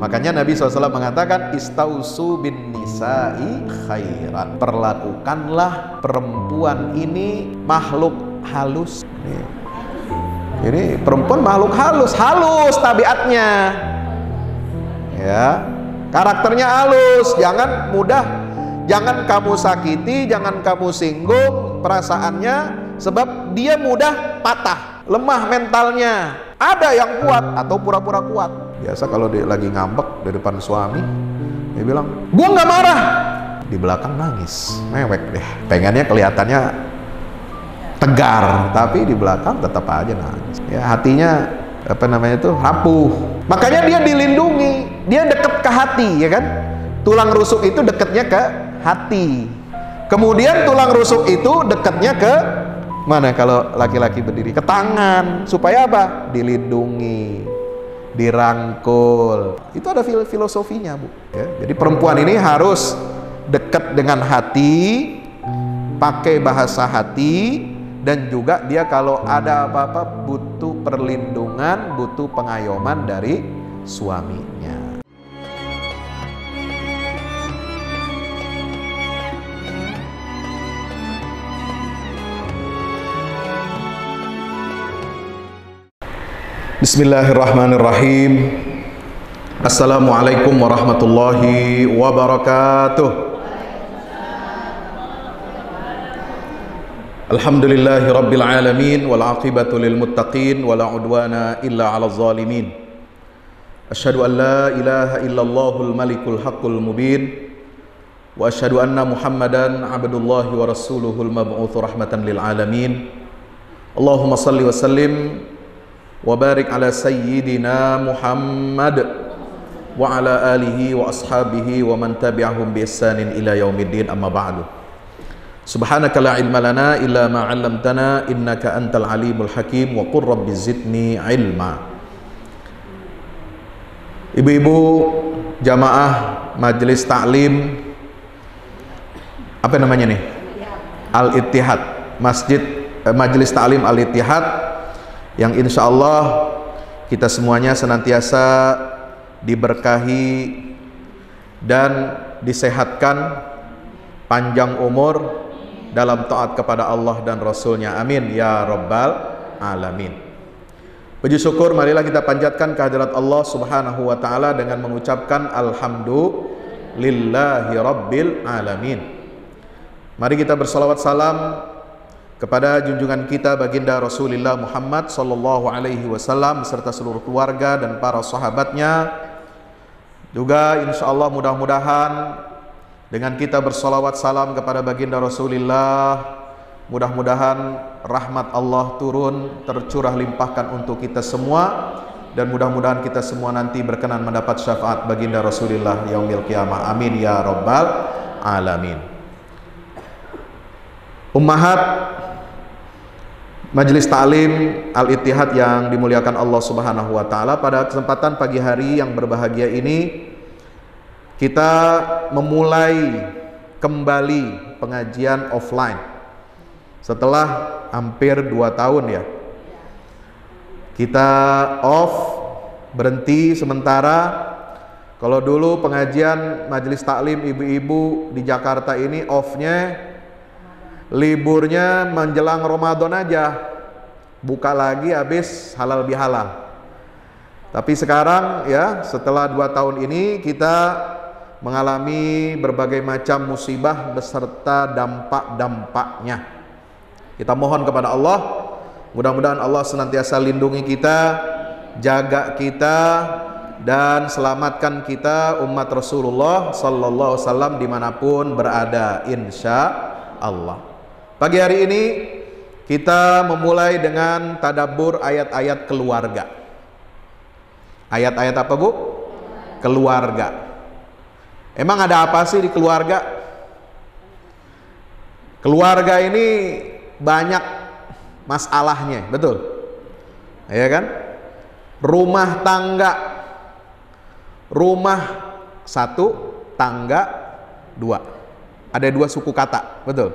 Makanya Nabi SAW mengatakan istausu bin nisa'i khairan. Perlakukanlah perempuan ini makhluk halus. Ini perempuan makhluk halus, halus tabiatnya. Ya, karakternya halus, jangan mudah, jangan kamu sakiti, jangan kamu singgung perasaannya, sebab dia mudah patah, lemah mentalnya. Ada yang kuat atau pura-pura kuat. Biasa kalau dia lagi ngambek di depan suami, dia bilang, gua nggak marah. Di belakang nangis, mewek deh. Pengennya kelihatannya tegar, tapi di belakang tetap aja nangis. Ya, hatinya apa namanya itu rapuh. Makanya dia dilindungi, dia deket ke hati, ya kan? Tulang rusuk itu deketnya ke hati. Kemudian tulang rusuk itu deketnya ke mana kalau laki-laki berdiri? Ke tangan. Supaya apa? Dilindungi, dirangkul. Itu ada filosofinya, Bu. Ya, jadi perempuan ini harus dekat dengan hati, pakai bahasa hati, dan juga dia kalau ada apa-apa butuh perlindungan, butuh pengayoman dari suaminya. Bismillahirrahmanirrahim. Assalamualaikum warahmatullahi wabarakatuh. Alhamdulillahi rabbil alamin, wal aqibatu lil muttaqin, wala udwana illa 'alal zalimin. Asyhadu an la ilaha illallahul malikul haqqul mubin, wa asyhadu anna Muhammadan 'abdullahi wa rasuluhul mab'uts rahmatan lil alamin. Allahumma shalli wa sallim wa barik ala sayyidina Muhammad wa ala alihi wa ashabihi wa man tabi'ahum bi ihsanin ila yaumiddin, amma ba'du. Subhanaka la ilma lana illa ma 'allamtana innaka antal alimul hakim wa qur rabbi zidni ilma. Ibu-ibu jamaah majelis taklim apa namanya nih? Al-Ittihad, majelis taklim Al-Ittihad, yang insya Allah kita semuanya senantiasa diberkahi dan disehatkan, panjang umur dalam taat kepada Allah dan Rasulnya, amin ya rabbal alamin. Puji syukur marilah kita panjatkan kehadirat Allah subhanahu wa ta'ala dengan mengucapkan alhamdulillahi rabbil alamin. Mari kita bersalawat salam kepada junjungan kita baginda Rasulullah Muhammad sallallahu alaihi wasallam beserta seluruh keluarga dan para sahabatnya. Juga insya Allah mudah-mudahan dengan kita bersalawat salam kepada baginda Rasulullah, mudah-mudahan rahmat Allah turun, tercurah limpahkan untuk kita semua, dan mudah-mudahan kita semua nanti berkenan mendapat syafaat baginda Rasulullah yaumil qiyamah, amin ya rabbal alamin. Ummahat Majelis Ta'lim Al-Ittihad yang dimuliakan Allah subhanahu wa ta'ala, pada kesempatan pagi hari yang berbahagia ini kita memulai kembali pengajian offline setelah hampir 2 tahun ya. Kita berhenti sementara. Kalau dulu pengajian majelis taklim ibu-ibu di Jakarta ini off-nya, liburnya menjelang Ramadan aja, buka lagi habis halal bihalal. Tapi sekarang ya, setelah 2 tahun ini kita mengalami berbagai macam musibah beserta dampak-dampaknya. Kita mohon kepada Allah, mudah-mudahan Allah senantiasa lindungi kita, jaga kita, dan selamatkan kita umat Rasulullah sallallahu alaihi wasallam dimanapun berada, insya Allah. Pagi hari ini kita memulai dengan tadabbur ayat-ayat keluarga. Ayat-ayat apa, Bu? Keluarga. Emang ada apa sih di keluarga? Keluarga ini banyak masalahnya, betul? Ya kan? Rumah tangga, rumah 1, tangga 2. Ada 2 suku kata, betul?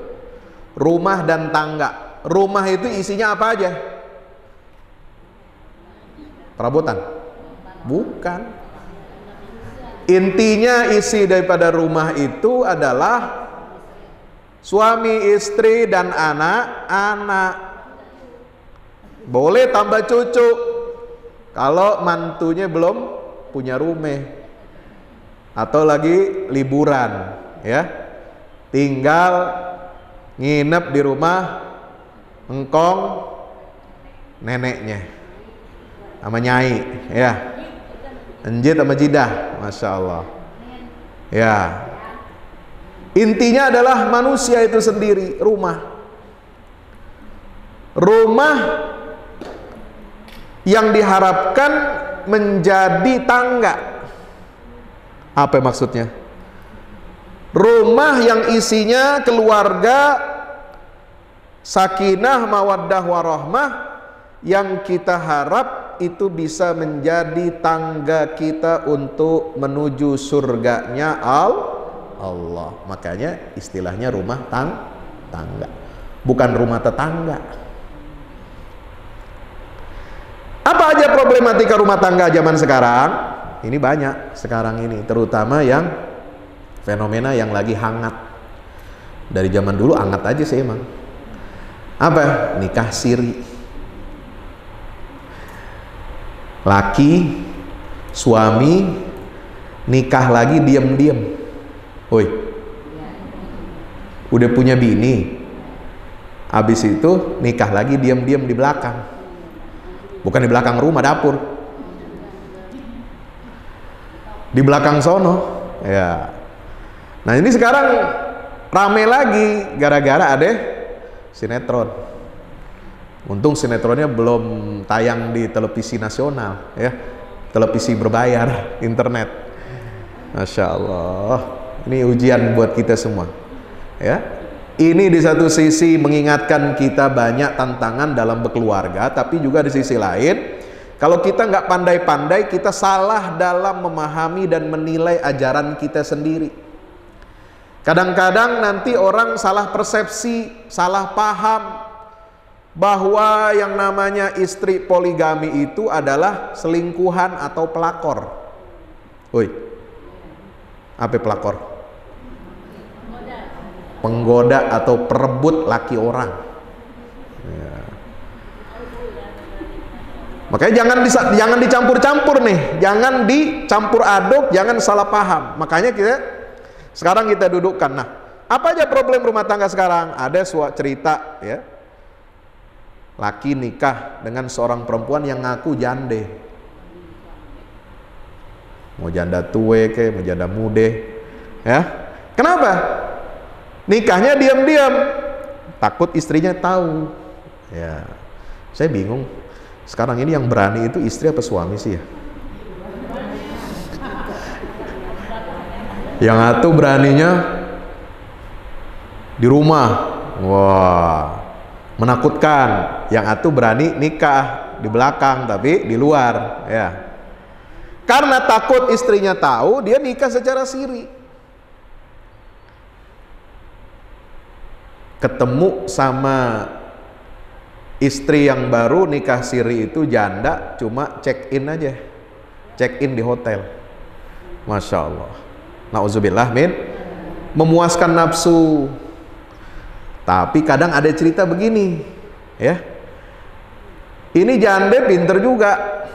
Rumah dan tangga. Rumah itu isinya apa aja? Perabotan? Bukan. Intinya isi daripada rumah itu adalah suami, istri, dan anak-anak. Boleh tambah cucu kalau mantunya belum punya rumah atau lagi liburan, ya. Tinggal nginep di rumah engkong neneknya sama nyai, ya. Enjit sama jidah, masya Allah. Ya. Intinya adalah manusia itu sendiri, rumah. Rumah yang diharapkan menjadi tangga. Apa maksudnya? Rumah yang isinya keluarga, sakinah, mawaddah, warahmah, yang kita harap itu bisa menjadi tangga kita untuk menuju surganya Allah. Makanya istilahnya rumah tangga, bukan rumah tetangga. Apa aja problematika rumah tangga zaman sekarang? Ini banyak sekarang ini, terutama yang fenomena yang lagi hangat. Dari zaman dulu hangat aja sih emang. Apa? Nikah siri. Laki, suami nikah lagi diam-diam. Woi, udah punya bini, habis itu nikah lagi diam-diam di belakang. Bukan di belakang rumah, dapur. Di belakang sono, ya. Nah ini sekarang rame lagi gara-gara ada sinetron. Untung sinetronnya belum tayang di televisi nasional, ya, televisi berbayar, internet. Masya Allah, ini ujian buat kita semua, ya. Ini di satu sisi mengingatkan kita banyak tantangan dalam berkeluarga, tapi juga di sisi lain, kalau kita nggak pandai-pandai, kita salah dalam memahami dan menilai ajaran kita sendiri. Kadang-kadang nanti orang salah persepsi, salah paham bahwa yang namanya istri poligami itu adalah selingkuhan atau pelakor. Woi, apa pelakor? Penggoda atau perebut laki orang. Ya. Makanya jangan dicampur-campur nih, jangan dicampur aduk, jangan salah paham. Makanya sekarang kita dudukkan. Nah, apa aja problem rumah tangga sekarang? Ada cerita, ya. Laki nikah dengan seorang perempuan yang ngaku jande. Mau janda tua ke, mau janda mude, ya. Kenapa? Nikahnya diam-diam, takut istrinya tahu. Ya, saya bingung. Sekarang ini yang berani itu istri apa suami sih ya? Yang satu beraninya di rumah, wah, menakutkan. Yang satu berani nikah di belakang tapi di luar, ya. Karena takut istrinya tahu, dia nikah secara siri. Ketemu sama istri yang baru nikah siri itu janda, cuma check in aja, check in di hotel. Masya Allah, na'udzubillah min, memuaskan nafsu. Tapi kadang ada cerita begini, ya, ini janda pinter juga,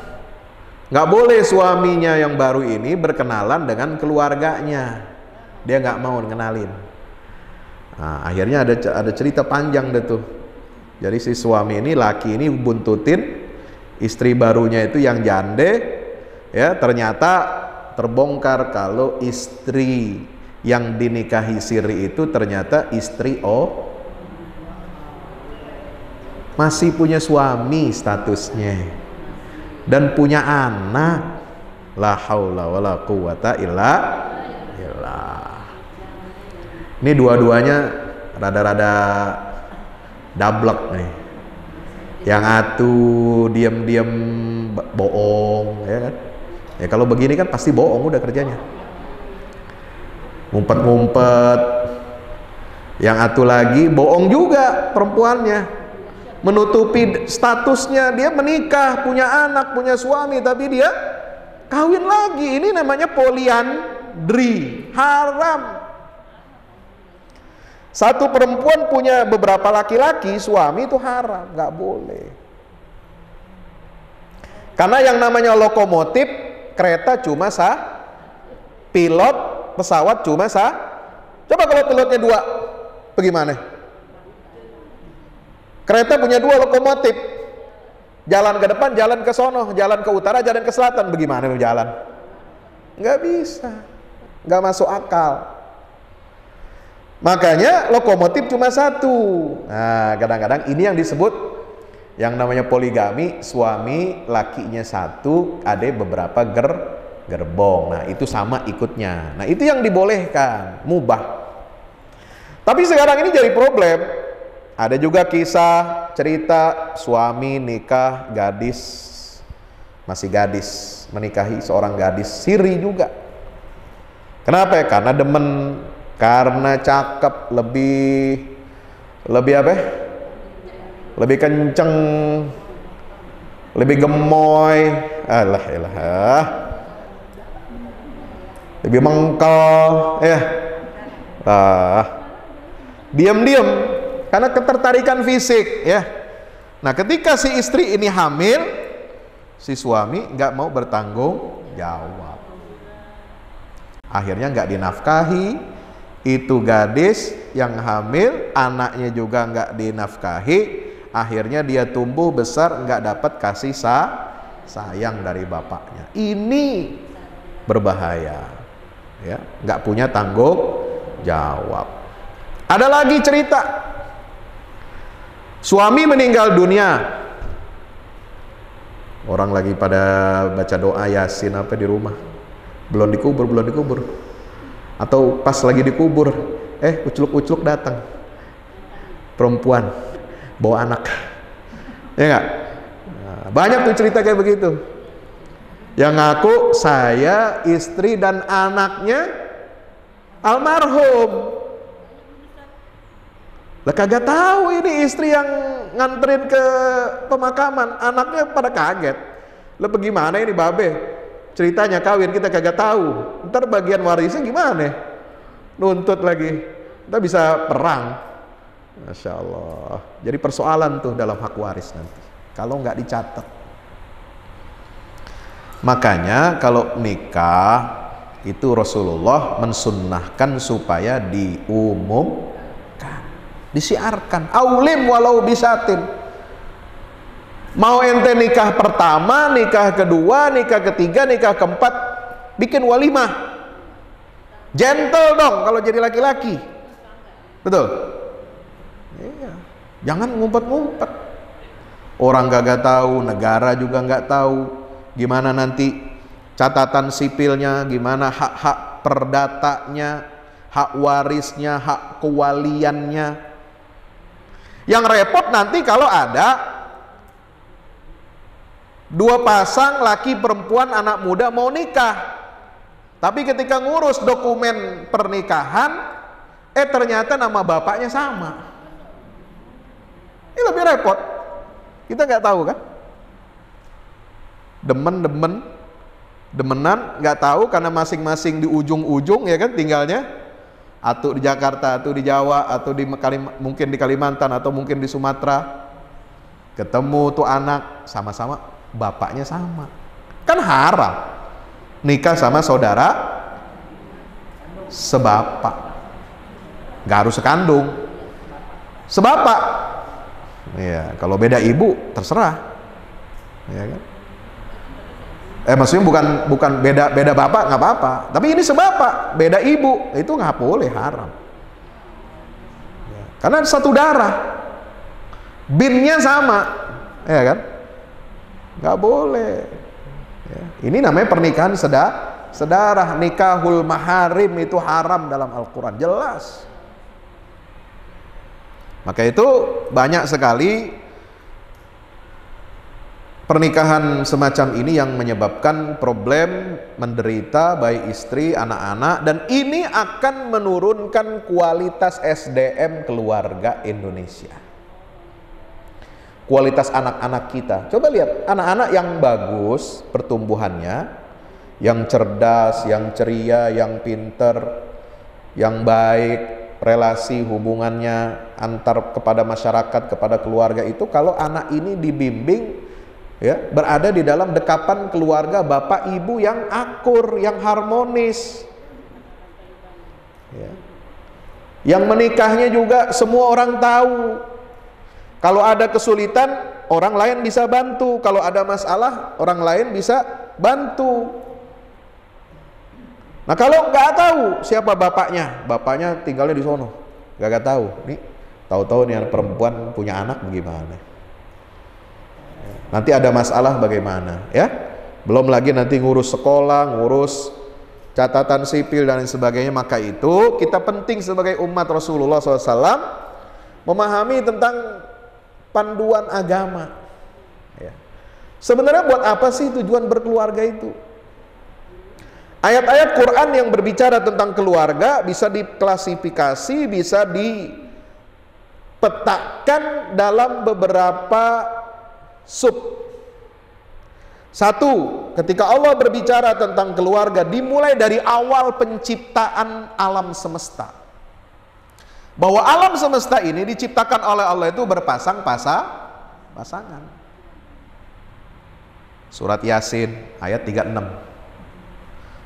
nggak boleh suaminya yang baru ini berkenalan dengan keluarganya, dia nggak mau kenalin. Nah, akhirnya ada cerita panjang deh tuh. Jadi si suami ini, laki ini buntutin istri barunya itu yang jande, ya, ternyata terbongkar kalau istri yang dinikahi siri itu ternyata istri masih punya suami statusnya dan punya anak. La haula wala quwata illa billah. Ini dua-duanya rada-rada dablek nih. Yang satu diam-diam bohong, ya kan? Ya kalau begini kan pasti bohong udah kerjanya. Ngumpet-ngumpet. Yang satu lagi bohong juga perempuannya. Menutupi statusnya, dia menikah, punya anak, punya suami, tapi dia kawin lagi. Ini namanya poliandri, haram. Satu perempuan punya beberapa laki-laki, suami itu haram, nggak boleh. Karena yang namanya lokomotif, kereta cuma pilot pesawat cuma coba kalau pilotnya 2, bagaimana? Kereta punya 2 lokomotif, jalan ke depan, jalan ke sono, jalan ke utara, jalan ke selatan, bagaimana jalan? Nggak bisa, nggak masuk akal. Makanya lokomotif cuma 1. Nah, kadang-kadang ini yang disebut yang namanya poligami, suami lakinya 1, ada beberapa gerbong. Nah, itu sama ikutnya. Nah, itu yang dibolehkan, mubah. Tapi sekarang ini jadi problem. Ada juga kisah cerita suami nikah gadis, masih gadis, menikahi seorang gadis siri juga. Kenapa ya? Karena demen, karena cakep, lebih apa ya? Lebih kenceng, lebih gemoy, lebih mengkel, ya. Diam-diam karena ketertarikan fisik, ya. Nah, ketika si istri ini hamil, si suami nggak mau bertanggung jawab. Akhirnya nggak dinafkahi. Itu gadis yang hamil, anaknya juga nggak dinafkahi. Akhirnya dia tumbuh besar nggak dapat kasih sayang dari bapaknya. Ini berbahaya, ya, nggak punya tanggung jawab. Ada lagi cerita, suami meninggal dunia, orang lagi pada baca doa Yasin apa di rumah, belum dikubur, atau pas lagi dikubur, ucluk-ucluk datang, perempuan bawa anak, ya nggak? Nah, banyak tuh cerita kayak begitu, yang ngaku saya, istri dan anaknya almarhum. Lah kagak tahu ini istri yang nganterin ke pemakaman, anaknya pada kaget. Lah bagaimana ini babe? Ceritanya kawin kita kagak tahu. Ntar bagian warisnya gimana? Nuntut lagi. Kita bisa perang. Masya Allah. Jadi persoalan tuh dalam hak waris nanti. Kalau nggak dicatat. Makanya kalau nikah itu Rasulullah mensunnahkan supaya diumumkan, disiarkan, aulim walau bisatin. Mau ente nikah pertama, nikah kedua, nikah ketiga, nikah keempat, bikin walimah. Gentle dong kalau jadi laki-laki. Betul? Iya. Jangan ngumpet-ngumpet. Orang gak tahu, negara juga nggak tahu gimana nanti catatan sipilnya, gimana hak-hak perdatanya, hak warisnya, hak kewaliannya. Yang repot nanti kalau ada 2 pasang laki perempuan anak muda mau nikah, tapi ketika ngurus dokumen pernikahan ternyata nama bapaknya sama. Ini lebih repot. Kita nggak tahu kan, demenan nggak tahu karena masing-masing di ujung-ujung, ya kan, tinggalnya atau di Jakarta, atau di Jawa, atau mungkin di Kalimantan, atau mungkin di Sumatera. Ketemu tuh anak, sama-sama bapaknya sama, kan haram nikah sama saudara sebapak, nggak harus sekandung, sebapak. Ya, kalau beda ibu terserah, ya kan? Maksudnya bukan beda bapak nggak apa-apa, tapi ini sebapak, beda ibu, itu nggak boleh, haram. Ya, karena satu darah, binnya sama, ya kan? Nggak boleh. Ya, ini namanya pernikahan sedarah. Nikahul maharim itu haram dalam Al-Quran, jelas. Maka itu banyak sekali pernikahan semacam ini yang menyebabkan problem, menderita baik istri, anak-anak, dan ini akan menurunkan kualitas SDM keluarga Indonesia. Kualitas anak-anak kita. Coba lihat anak-anak yang bagus pertumbuhannya, yang cerdas, yang ceria, yang pinter, yang baik, relasi hubungannya antar kepada masyarakat, kepada keluarga itu kalau anak ini dibimbing, ya, berada di dalam dekapan keluarga bapak ibu yang akur, yang harmonis, ya. Yang menikahnya juga semua orang tahu. Kalau ada kesulitan, orang lain bisa bantu. Kalau ada masalah, orang lain bisa bantu. Nah kalau nggak tahu siapa bapaknya tinggalnya di sono, nggak tahu. Nih tahu-tahu nih anak perempuan punya anak bagaimana? Nanti ada masalah bagaimana? Ya, belum lagi nanti ngurus sekolah, ngurus catatan sipil dan lain sebagainya. Maka itu kita penting sebagai umat Rasulullah SAW memahami tentang panduan agama. Ya. Sebenarnya buat apa sih tujuan berkeluarga itu? Ayat-ayat Quran yang berbicara tentang keluarga bisa diklasifikasi, bisa dipetakan dalam beberapa sub. Satu, ketika Allah berbicara tentang keluarga dimulai dari awal penciptaan alam semesta. Bahwa alam semesta ini diciptakan oleh Allah itu pasangan. Surat Yasin ayat 36.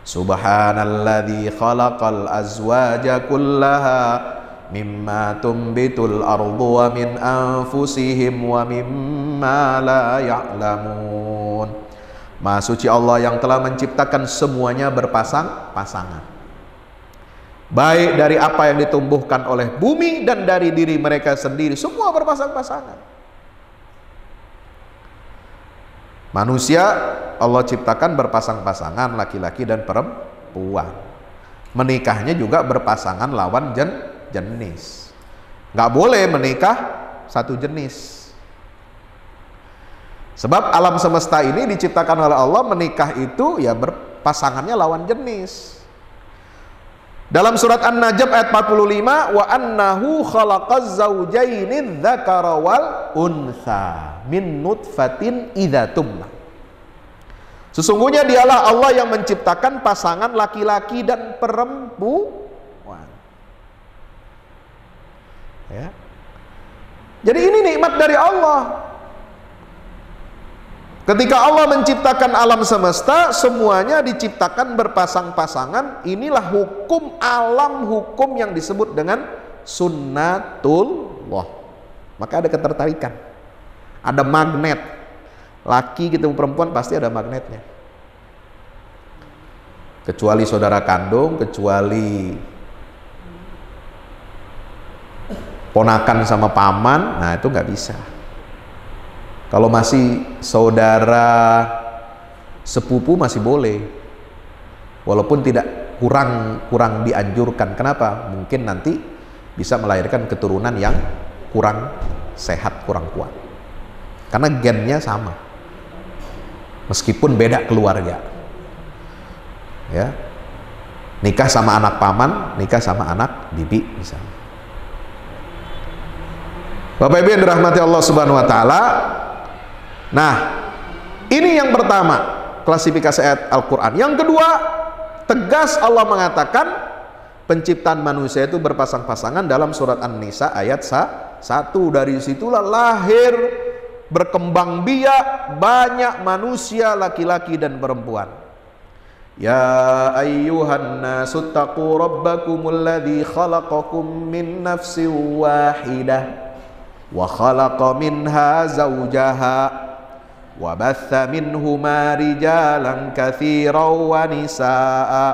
Subhanalladzi khalaqal azwaja kullaha mimma tumbitul ardu wa min anfusihim wa mimma la ya'lamun. Maha suci Allah yang telah menciptakan semuanya berpasang-pasangan, baik dari apa yang ditumbuhkan oleh bumi dan dari diri mereka sendiri, semua berpasang-pasangan. Manusia Allah ciptakan berpasang-pasangan, laki-laki dan perempuan. Menikahnya juga berpasangan lawan jenis. Nggak boleh menikah satu jenis. Sebab alam semesta ini diciptakan oleh Allah, menikah itu ya berpasangannya lawan jenis. Dalam surat An-Najm ayat 45, wa annahu khalaqaz zawjaini dzakara wal untha min nutfatin idza tumna. Sesungguhnya dialah Allah yang menciptakan pasangan laki-laki dan perempuan. Ya. Jadi ini nikmat dari Allah. Ketika Allah menciptakan alam semesta, semuanya diciptakan berpasang-pasangan. Inilah hukum alam, hukum yang disebut dengan sunnatullah. Maka ada ketertarikan, ada magnet. Laki ketemu perempuan pasti ada magnetnya. Kecuali saudara kandung, kecuali ponakan sama paman, nah itu nggak bisa. Kalau masih saudara sepupu masih boleh, walaupun tidak kurang dianjurkan. Kenapa? Mungkin nanti bisa melahirkan keturunan yang kurang sehat, kurang kuat. Karena gennya sama, meskipun beda keluarga. Ya, nikah sama anak paman, nikah sama anak bibi misalnya. Bapak Ibu yang dirahmati Allah Subhanahu Wa Taala. Nah, ini yang pertama, klasifikasi ayat Al-Quran. Yang kedua, tegas Allah mengatakan penciptaan manusia itu berpasang-pasangan dalam surat An-Nisa ayat 1. Dari situlah lahir, berkembang biak banyak manusia laki-laki dan perempuan. Ya ayyuhan nasu taqu rabbakumul ladzi khalaqakum min nafsin wahidah wa khalaqa minha zawjaha wa batha minhuma rijalan katsiran wa nisaa'a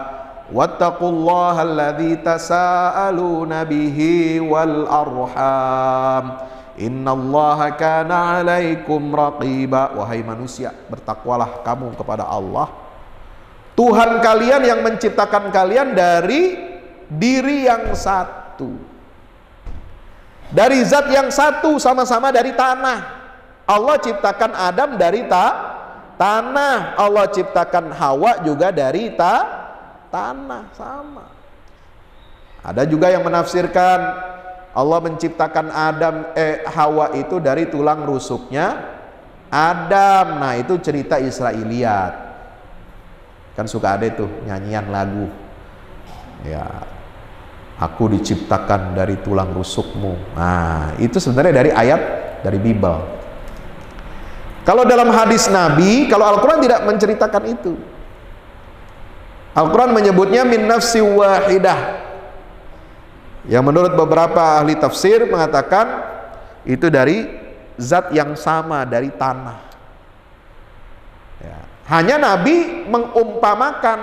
wattaqullaha alladzi tasaaluna bihi wal arham innallaha kana 'alaikum raqiba. Wahai manusia, bertakwalah kamu kepada Allah, Tuhan kalian yang menciptakan kalian dari diri yang satu, dari zat yang satu, sama-sama dari tanah. Allah ciptakan Adam dari tanah, Allah ciptakan Hawa juga dari tanah, sama. Ada juga yang menafsirkan Allah menciptakan Hawa itu dari tulang rusuknya Adam. Nah, itu cerita Israiliyat. Kan suka ada itu nyanyian lagu. Ya, aku diciptakan dari tulang rusukmu. Nah, itu sebenarnya dari ayat dari Bible. Kalau dalam hadis Nabi, kalau Al-Quran tidak menceritakan itu. Al-Quran menyebutnya min nafsi wahidah. Yang menurut beberapa ahli tafsir mengatakan itu dari zat yang sama, dari tanah. Ya. Hanya Nabi mengumpamakan,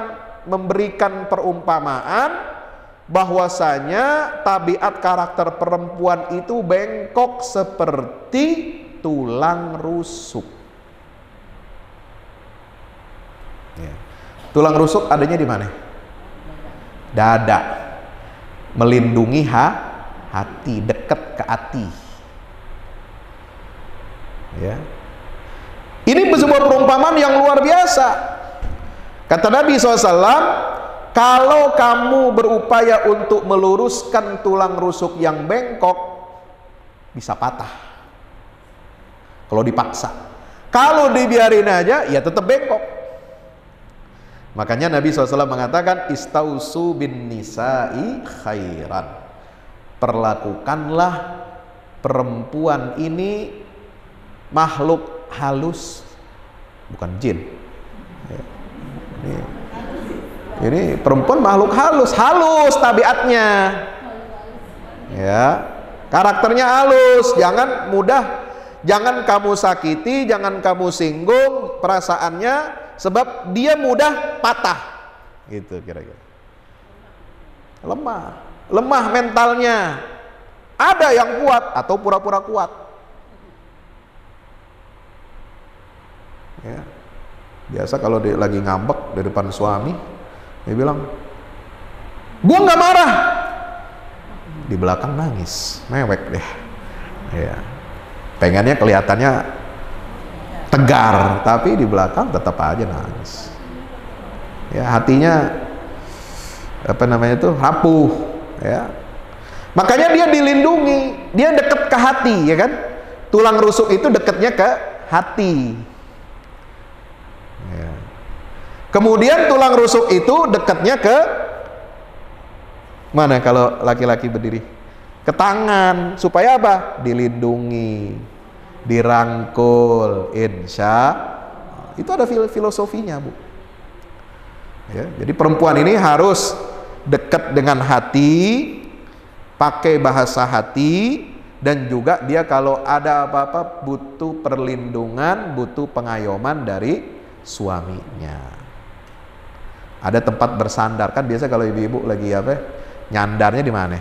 memberikan perumpamaan bahwasanya tabiat karakter perempuan itu bengkok seperti tulang rusuk. Ya. Tulang rusuk adanya di mana? Dada. Melindungi hati, dekat ke hati. Ya. Ini sebuah perumpamaan yang luar biasa. Kata Nabi SAW, kalau kamu berupaya untuk meluruskan tulang rusuk yang bengkok, bisa patah kalau dipaksa. Kalau dibiarin aja, ya tetap bengkok. Makanya Nabi SAW mengatakan, istausu bin nisa'i khairan. Perlakukanlah perempuan ini makhluk halus, bukan jin. Ini perempuan makhluk halus, halus tabiatnya. Ya, karakternya halus, jangan mudah, jangan kamu sakiti, jangan kamu singgung perasaannya, sebab dia mudah patah, gitu kira-kira. Lemah mentalnya. Ada yang kuat atau pura-pura kuat. Ya. Biasa kalau dia lagi ngambek di depan suami, dia bilang, gua nggak marah. Di belakang nangis, mewek deh. Ya. Pengennya kelihatannya tegar, tapi di belakang tetap aja nangis. Ya, hatinya rapuh. Ya. Makanya dia dilindungi, dia dekat ke hati, ya kan? Tulang rusuk itu dekatnya ke hati. Ya. Kemudian tulang rusuk itu dekatnya ke mana kalau laki-laki berdiri? Ke tangan, supaya apa? Dilindungi, dirangkul, insya. Itu ada filosofinya, Bu. Ya, jadi perempuan ini harus dekat dengan hati, pakai bahasa hati, dan juga dia kalau ada apa-apa butuh perlindungan, butuh pengayoman dari suaminya. Ada tempat bersandar, kan biasa kalau ibu-ibu lagi nyandarnya di mana?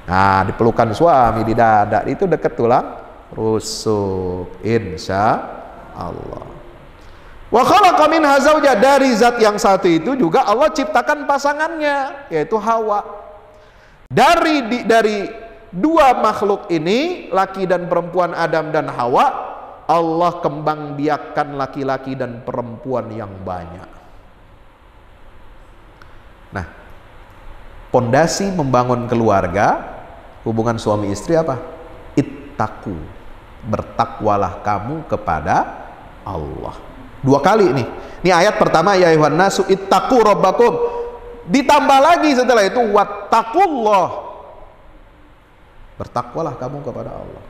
Nah, di pelukan suami, di dada, itu dekat tulang rusuk, insya Allah. Wa khalaqa minha zawja, dari zat yang satu itu juga Allah ciptakan pasangannya, yaitu Hawa. Dari dua makhluk ini, laki dan perempuan, Adam dan Hawa, Allah kembang biakkan laki-laki dan perempuan yang banyak. Nah, pondasi membangun keluarga, hubungan suami istri apa? Ittaqu, bertakwalah kamu kepada Allah. Dua kali nih. Ini ayat pertama, ya ayuhan nasu ittaqu rabbakum. Ditambah lagi setelah itu wattaqullah. Bertakwalah kamu kepada Allah.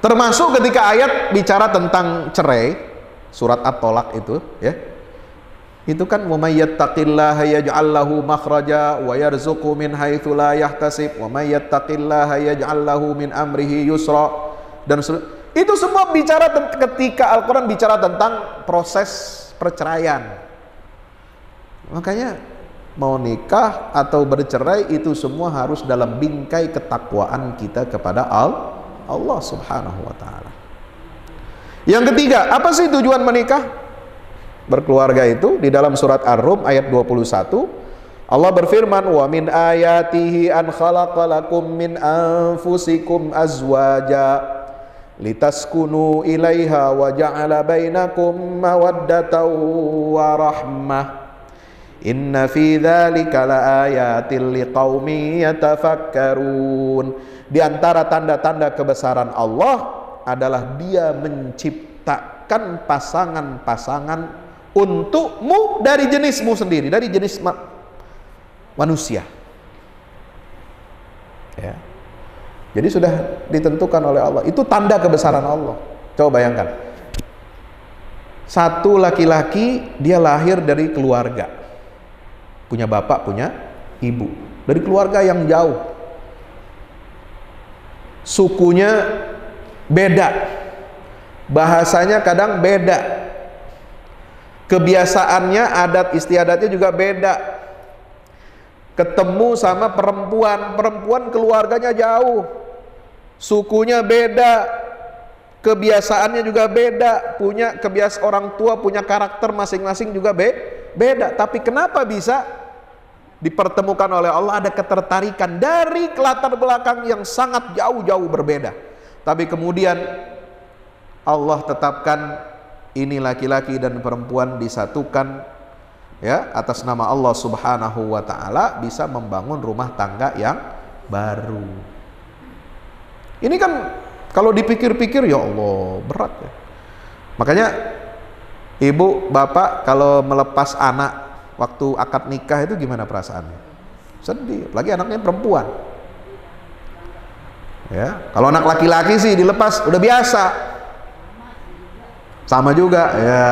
Termasuk ketika ayat bicara tentang cerai, surat At-Tolak itu, ya. Itu kan wa may yattaqillaha yaj'al lahu makhraja wa yarzuqhu min haitsu la yahtasib wa may yattaqillaha yaj'al lahu min amrihi yusra, dan itu semua bicara ketika Al-Quran bicara tentang proses perceraian. Makanya mau nikah atau bercerai itu semua harus dalam bingkai ketakwaan kita kepada Allah Subhanahu wa ta'ala. Yang ketiga, apa sih tujuan menikah? Berkeluarga itu di dalam surat Ar-Rum ayat 21, Allah berfirman, wa min ayatihi an khalaqalakum min anfusikum azwaja litaskunu ilaiha wa ja'ala bainakum mawaddatan wa rahmah inna fi dzalika laayatil liqaumin yatafakkarun. Di antara tanda-tanda kebesaran Allah adalah Dia menciptakan menciptakan pasangan-pasangan untukmu dari jenismu sendiri, dari jenis manusia. Ya. Jadi sudah ditentukan oleh Allah. Itu tanda kebesaran Allah. Coba bayangkan. Satu laki-laki, dia lahir dari keluarga, punya bapak, punya ibu, dari keluarga yang jauh, sukunya beda, bahasanya kadang beda, kebiasaannya, adat istiadatnya juga beda. Ketemu sama perempuan keluarganya jauh, sukunya beda, kebiasaannya juga beda, punya kebiasaan orang tua, punya karakter masing-masing juga beda. Tapi kenapa bisa dipertemukan oleh Allah? Ada ketertarikan dari latar belakang yang sangat jauh-jauh berbeda, tapi kemudian Allah tetapkan ini laki-laki dan perempuan disatukan, ya, atas nama Allah Subhanahu wa ta'ala, bisa membangun rumah tangga yang baru. Ini kan kalau dipikir-pikir, ya Allah, berat ya. Makanya ibu, bapak kalau melepas anak waktu akad nikah itu gimana perasaannya? Sedih, lagi anaknya perempuan. Ya, kalau anak laki-laki sih dilepas udah biasa. Sama juga, ya,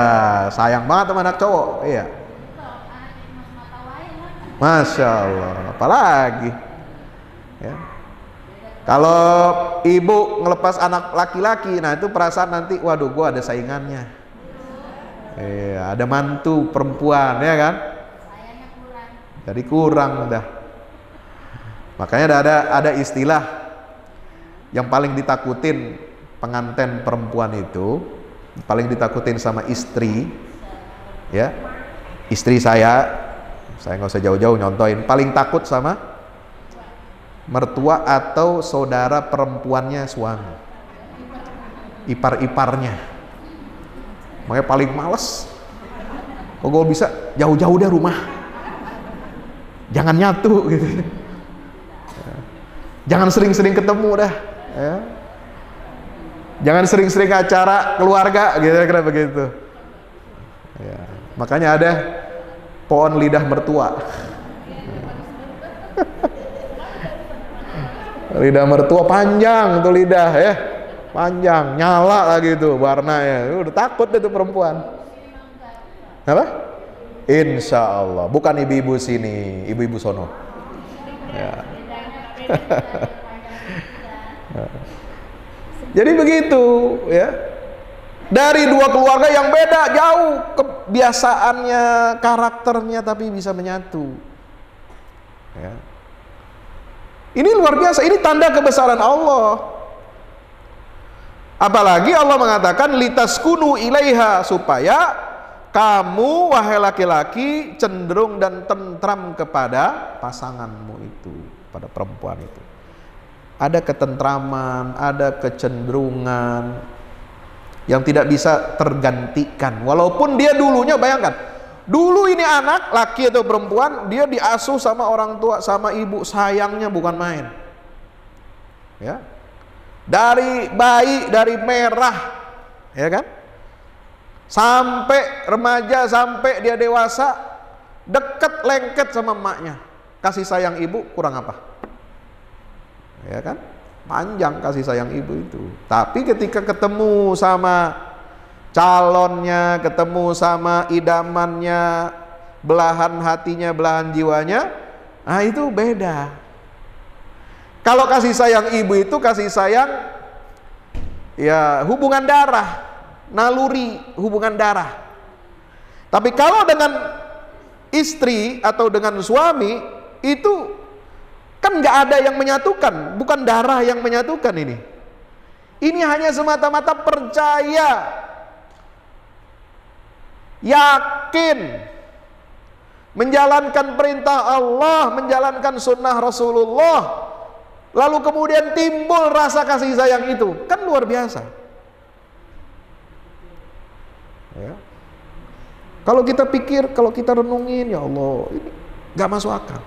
sayang banget sama anak cowok, iya. Masya Allah, apalagi ya. Kalau ibu ngelepas anak laki-laki, nah itu perasaan nanti, waduh, gua ada saingannya. Iya, ada mantu perempuan, ya kan? Jadi kurang dah. Makanya ada istilah yang paling ditakutin pengantin perempuan itu, paling ditakutin sama istri, ya, istri saya nggak usah jauh-jauh nyontoin, paling takut sama mertua atau saudara perempuannya suami, ipar-iparnya. Makanya paling males, kalau bisa jauh-jauh deh rumah, jangan nyatu gitu, jangan sering-sering ketemu dah, ya. Jangan sering-sering acara keluarga, kira-kira begitu. Ya, makanya ada pohon lidah mertua. Lidah mertua panjang tuh lidah, ya, panjang, nyala lagi tuh warnanya. Udah takut itu perempuan. Apa? Insya Allah, bukan ibu-ibu sini, ibu-ibu sono. Ya. Jadi begitu, ya. Dari dua keluarga yang beda jauh kebiasaannya, karakternya, tapi bisa menyatu. Ya. Ini luar biasa, ini tanda kebesaran Allah. Apalagi Allah mengatakan litaskunu ilaiha, supaya kamu wahai laki-laki cenderung dan tentram kepada pasanganmu itu, pada perempuan itu. Ada ketentraman, ada kecenderungan yang tidak bisa tergantikan. Walaupun dia dulunya, bayangkan, dulu ini anak laki atau perempuan, dia diasuh sama orang tua, sama ibu, sayangnya bukan main. Ya. Dari bayi, dari merah, ya kan? Sampai remaja, sampai dia dewasa, deket lengket sama emaknya. Kasih sayang ibu kurang apa? Ya kan, panjang kasih sayang ibu itu. Tapi ketika ketemu sama calonnya, ketemu sama idamannya, belahan hatinya, belahan jiwanya, nah itu beda. Kalau kasih sayang ibu itu kasih sayang, ya, hubungan darah, naluri hubungan darah. Tapi kalau dengan istri atau dengan suami itu kan nggak ada yang menyatukan, bukan darah yang menyatukan ini. Ini hanya semata-mata percaya, yakin, menjalankan perintah Allah, menjalankan sunnah Rasulullah, lalu kemudian timbul rasa kasih sayang itu, kan luar biasa. Ya. Kalau kita pikir, kalau kita renungin, ya Allah, ini nggak masuk akal.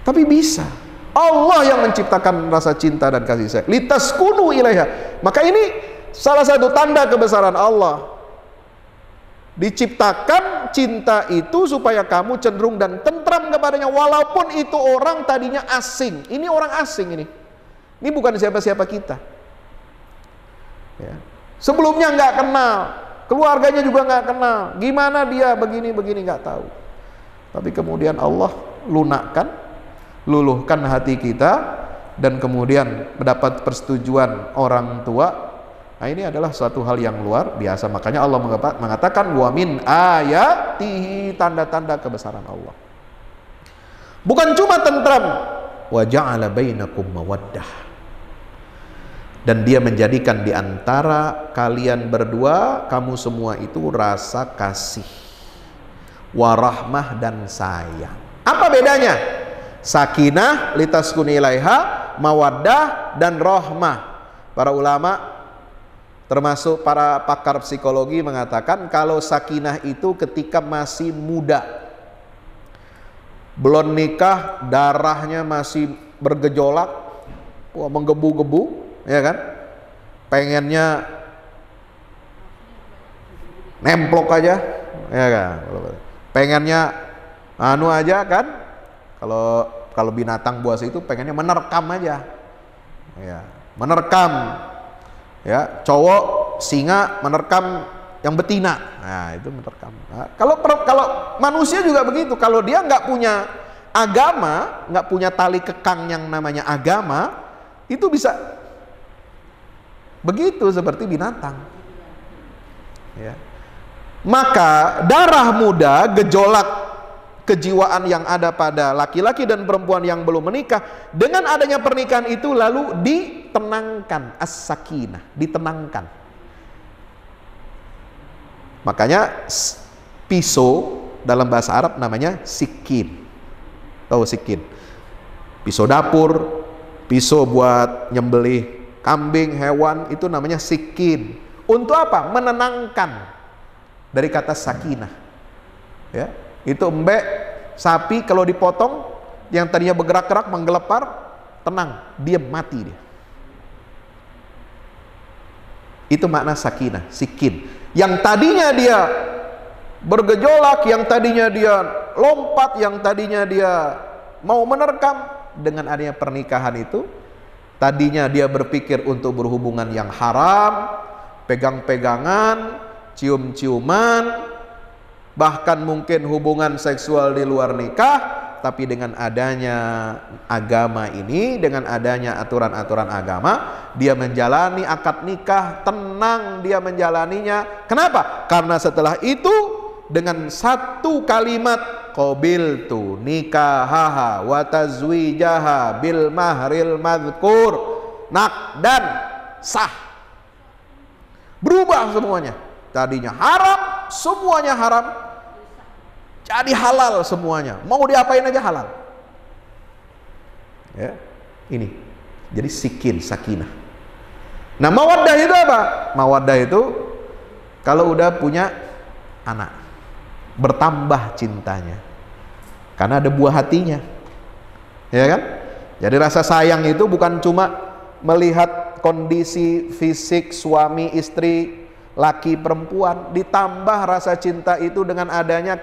Tapi bisa. Allah yang menciptakan rasa cinta dan kasih sayang. Litaskunu ilaiha. Maka ini salah satu tanda kebesaran Allah. Diciptakan cinta itu supaya kamu cenderung dan tentram kepadanya, walaupun itu orang tadinya asing. Ini orang asing ini. Ini bukan siapa-siapa kita. Ya. Sebelumnya nggak kenal, keluarganya juga nggak kenal. Gimana dia begini-begini nggak tahu. Tapi kemudian Allah lunakkan, luluhkan hati kita, dan kemudian mendapat persetujuan orang tua. Nah, ini adalah suatu hal yang luar biasa. Makanya Allah mengatakan wa min ayatihi, tanda-tanda kebesaran Allah. Bukan cuma tentram, wa ja'ala bainakum mawaddah, dan dia menjadikan di antara kalian berdua, kamu semua itu rasa kasih, warahmah dan sayang. Apa bedanya? Sakinah litaskuni ilaiha, mawaddah dan rahmah. Para ulama termasuk para pakar psikologi mengatakan kalau sakinah itu ketika masih muda, belum nikah, darahnya masih bergejolak, menggebu-gebu, ya kan? Pengennya nemplok aja, ya kan? Pengennya anu aja kan? Kalau binatang buas itu pengennya menerkam aja, ya, menerkam. Ya, cowok singa menerkam yang betina, nah itu menerkam. Nah, kalau manusia juga begitu, kalau dia nggak punya agama, nggak punya tali kekang yang namanya agama, itu bisa begitu seperti binatang. Ya. Maka darah muda, gejolak kejiwaan yang ada pada laki-laki dan perempuan yang belum menikah, dengan adanya pernikahan itu lalu ditenangkan, as-sakinah, ditenangkan. Makanya pisau dalam bahasa Arab namanya sikin. Tahu sikin? Pisau dapur, pisau buat nyembelih kambing, hewan, itu namanya sikin. Untuk apa? Menenangkan. Dari kata sakinah. Ya. Itu embek sapi kalau dipotong, yang tadinya bergerak-gerak menggelepar, tenang, diam, mati dia. Itu makna sakinah, sikin. Yang tadinya dia bergejolak, yang tadinya dia lompat, yang tadinya dia mau menerkam, dengan adanya pernikahan itu, tadinya dia berpikir untuk berhubungan yang haram, pegang-pegangan, cium-ciuman, bahkan mungkin hubungan seksual di luar nikah, tapi dengan adanya agama ini, dengan adanya aturan-aturan agama, dia menjalani akad nikah, tenang dia menjalaninya. Kenapa? Karena setelah itu dengan satu kalimat, qabiltu nikahaha wa tazwijaha bil mahril madhkur, dan sah. Berubah semuanya. Tadinya haram, semuanya haram, jadi halal semuanya. Mau diapain aja halal. Ya, ini. Jadi sikin, sakinah. Nah, mawaddah itu apa? Mawaddah itu kalau udah punya anak, bertambah cintanya. Karena ada buah hatinya. Ya kan? Jadi rasa sayang itu bukan cuma melihat kondisi fisik suami istri, laki perempuan, ditambah rasa cinta itu dengan adanya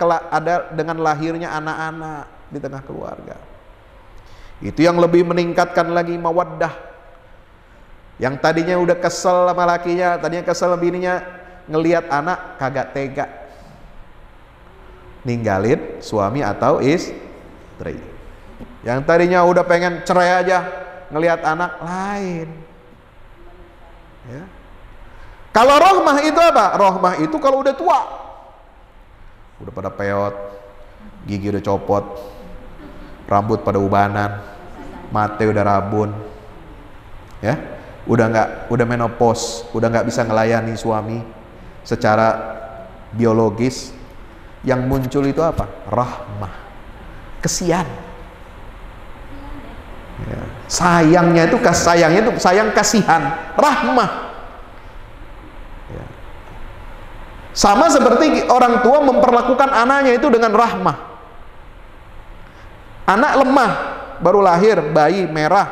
dengan lahirnya anak-anak di tengah keluarga. Itu yang lebih meningkatkan lagi mawaddah. Yang tadinya udah kesel sama lakinya, tadinya kesel sama bininya, ngelihat anak kagak tega ninggalin suami atau istri. Yang tadinya udah pengen cerai aja, ngelihat anak lain. Ya. Kalau rohmah itu apa? Rohmah itu kalau udah tua, udah pada peot, gigi udah copot, rambut pada ubanan, mata udah rabun, ya, udah menopause, udah nggak bisa ngelayani suami secara biologis. Yang muncul itu apa? Rahmah, kesian, ya. Sayangnya itu sayang kasihan, rahmah. Sama seperti orang tua memperlakukan anaknya itu dengan rahmah. Anak lemah, baru lahir, bayi merah,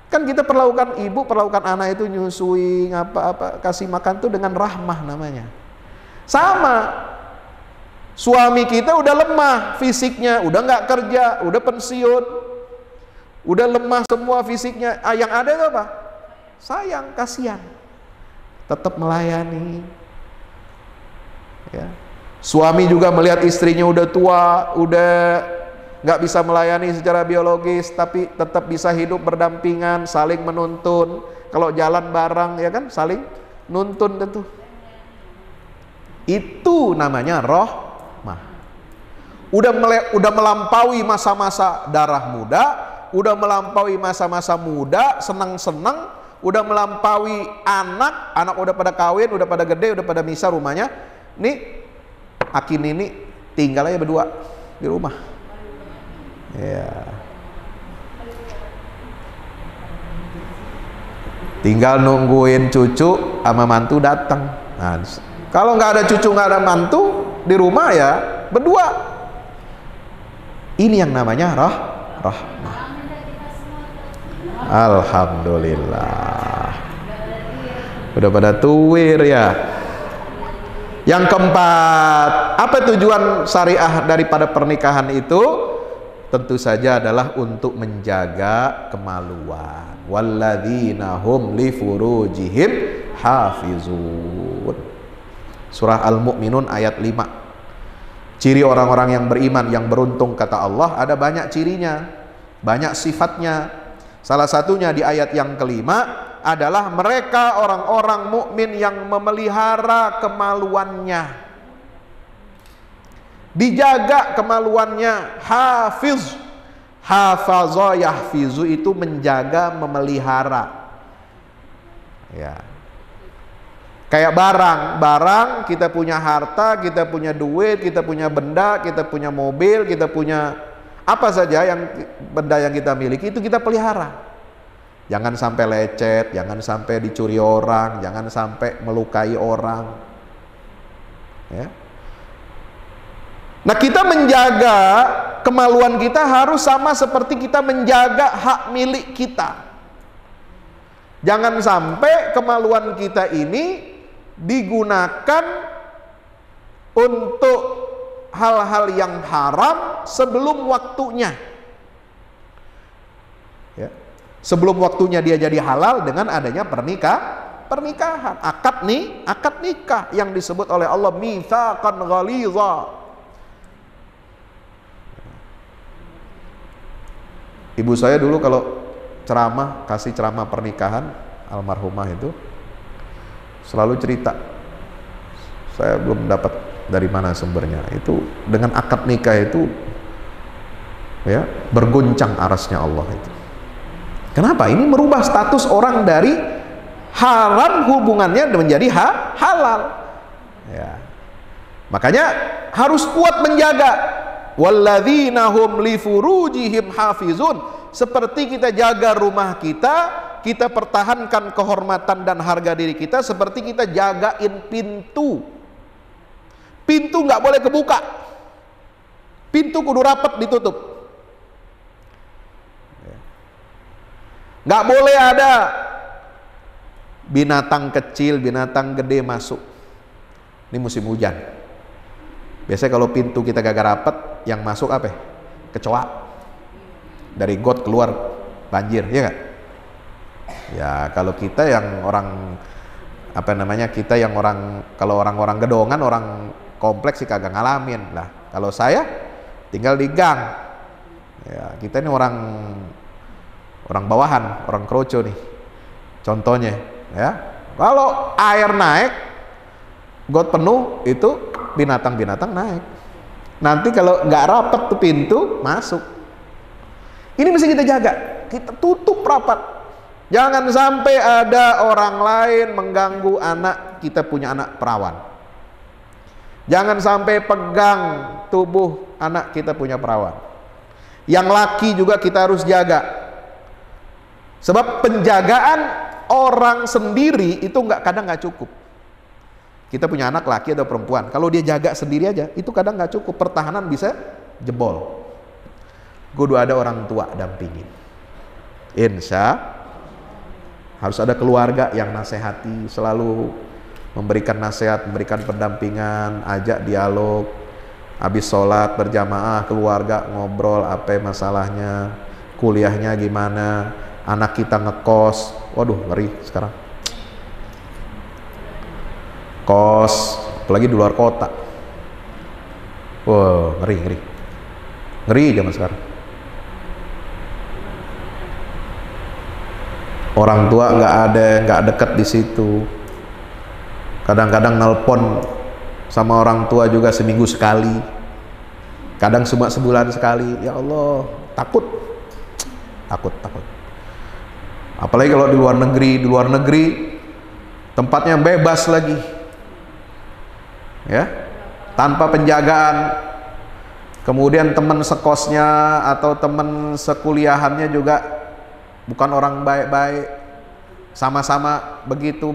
kan kita perlakukan, ibu perlakukan anak itu nyusui, apa-apa, kasih makan itu dengan rahmah namanya. Sama, Suami kita udah lemah fisiknya, udah nggak kerja, udah pensiun, udah lemah semua fisiknya. Yang ada itu apa? Sayang, kasihan, tetap melayani. Ya. Suami juga melihat istrinya udah tua, udah nggak bisa melayani secara biologis, tapi tetap bisa hidup berdampingan, saling menuntun. Kalau jalan bareng, ya kan, saling nuntun tentu. Itu namanya rahmah. Udah melampaui masa-masa darah muda, udah melampaui masa-masa muda, senang-senang, udah melampaui anak udah pada kawin, udah pada gede, udah pada misah rumahnya. Nih, Akin ini tinggal aja berdua di rumah. Ya. Tinggal nungguin cucu sama mantu datang. Nah, kalau nggak ada cucu, nggak ada mantu di rumah, ya berdua. Ini yang namanya rahmah. Alhamdulillah. Udah pada tuwir ya. Yang keempat, apa tujuan syariah daripada pernikahan itu? Tentu saja adalah untuk menjaga kemaluan. Walladzina hum li furujihim hafizun. Surah Al-Mu'minun ayat 5. Ciri orang-orang yang beriman, yang beruntung, kata Allah, ada banyak cirinya, banyak sifatnya. Salah satunya di ayat yang kelima adalah mereka orang-orang mukmin yang memelihara kemaluannya. Dijaga kemaluannya. Hafiz, hafaza yahfizu, itu menjaga, memelihara. Ya. Kayak barang kita punya harta, kita punya duit, kita punya benda, kita punya mobil, kita punya apa saja yang benda yang kita miliki, itu kita pelihara. Jangan sampai lecet, jangan sampai dicuri orang, jangan sampai melukai orang. Ya. Nah, kita menjaga kemaluan kita harus sama seperti kita menjaga hak milik kita. Jangan sampai kemaluan kita ini digunakan untuk hal-hal yang haram sebelum waktunya. Ya. Sebelum waktunya dia jadi halal dengan adanya pernikahan. Akad nikah yang disebut oleh Allah mitsaqan ghalidha. Ibu saya dulu kalau kasih ceramah pernikahan, almarhumah itu selalu cerita. Saya belum dapat dari mana sumbernya. Itu dengan akad nikah itu ya berguncang arasnya Allah itu. Kenapa? Ini merubah status orang dari haram hubungannya menjadi halal. Ya. Makanya harus kuat menjaga. Walladzina hum li furujihim hafizun. Seperti kita jaga rumah kita, kita pertahankan kehormatan dan harga diri kita, seperti kita jagain pintu. Pintu nggak boleh kebuka. Pintu kudu rapat ditutup. Nggak boleh ada binatang kecil, binatang gede masuk. Ini musim hujan. Biasanya kalau pintu kita gak rapat, yang masuk apa? Kecoa. Dari got keluar banjir, ya nggak? Ya kalau kita yang orang kita yang orang, kalau orang-orang gedongan, orang kompleks sih kagak ngalamin lah. Kalau saya tinggal di gang. Ya, kita ini orang bawahan, orang kroco nih. Contohnya, ya. Kalau air naik, got penuh, itu binatang-binatang naik. Nanti kalau nggak rapat tuh pintu, masuk. Ini mesti kita jaga, kita tutup rapat. Jangan sampai ada orang lain mengganggu anak, kita punya anak perawan. Jangan sampai pegang tubuh anak, kita punya perawan. Yang laki juga kita harus jaga. Sebab penjagaan orang sendiri itu kadang nggak cukup. Kita punya anak laki atau perempuan, kalau dia jaga sendiri aja, itu kadang nggak cukup, pertahanan bisa jebol. Kudu ada orang tua dampingin. Insya harus ada keluarga yang nasihati, selalu memberikan nasihat, memberikan pendampingan, ajak dialog. habis sholat berjamaah keluarga ngobrol apa masalahnya, kuliahnya gimana, anak kita ngekos, waduh ngeri sekarang. Kos, apalagi di luar kota, wah ngeri zaman sekarang. Orang tua nggak deket di situ. Kadang-kadang nelpon sama orang tua juga seminggu sekali. Kadang cuma sebulan sekali. Ya Allah, takut. Apalagi kalau di luar negeri tempatnya bebas lagi. Ya. Tanpa penjagaan. Kemudian teman sekosnya atau teman sekuliahannya juga bukan orang baik-baik, sama-sama begitu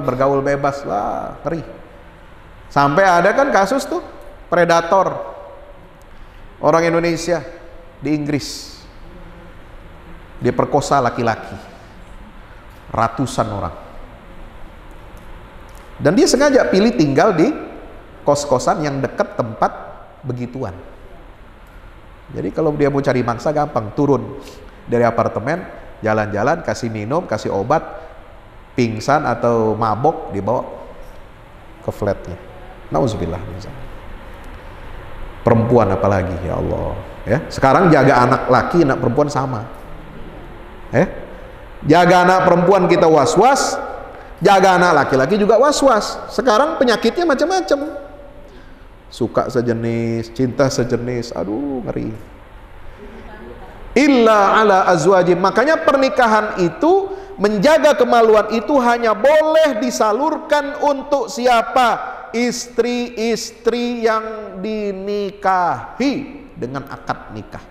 bergaul bebas, lah ngeri. Sampai ada kan kasus tuh predator orang Indonesia di Inggris, dia perkosa laki-laki ratusan orang, dan dia sengaja pilih tinggal di kos-kosan yang dekat tempat begituan. Jadi kalau dia mau cari mangsa gampang, turun dari apartemen, jalan-jalan, kasih minum, kasih obat, pingsan atau mabok, dibawa ke flatnya. Nauzubillah. Perempuan apalagi, ya Allah. Ya, sekarang jaga anak laki, anak perempuan sama. Jaga anak perempuan kita was-was, jaga anak laki-laki juga was-was. Sekarang penyakitnya macam-macam. Suka sejenis, cinta sejenis, aduh ngeri. Illa ala azwajim. Makanya pernikahan itu, menjaga kemaluan itu hanya boleh disalurkan untuk siapa? Istri-istri yang dinikahi dengan akad nikah.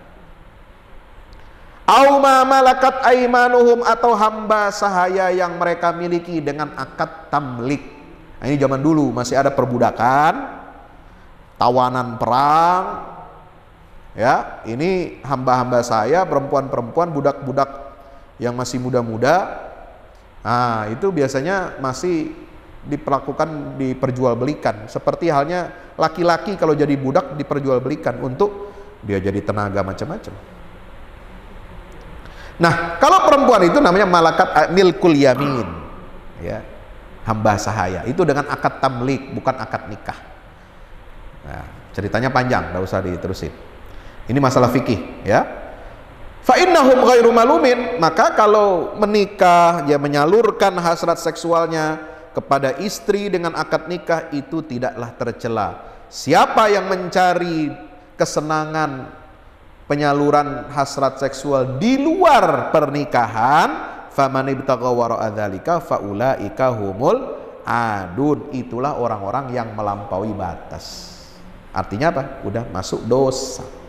Au ma malakat aimanuhum, atau hamba sahaya yang mereka miliki dengan akad tamlik. Nah, ini zaman dulu masih ada perbudakan, tawanan perang. Ya, ini hamba-hamba saya, perempuan-perempuan, budak-budak yang masih muda-muda. Nah, itu biasanya masih diperjualbelikan. Seperti halnya laki-laki kalau jadi budak diperjualbelikan untuk dia jadi tenaga macam-macam. Nah, kalau perempuan itu namanya malakat milkul yamin. Ya, hamba sahaya. Itu dengan akad tamlik, bukan akad nikah. Nah, ceritanya panjang, nggak usah diterusin. Ini masalah fikih, ya. Fa innahum ghairu malumin, maka kalau menikah, dia menyalurkan hasrat seksualnya kepada istri dengan akad nikah, itu tidaklah tercela. Siapa yang mencari kesenangan penyaluran hasrat seksual di luar pernikahan, faman ibtagha wara'a dzalika faulaika humul adun, itulah orang-orang yang melampaui batas. Artinya apa? Udah masuk dosa.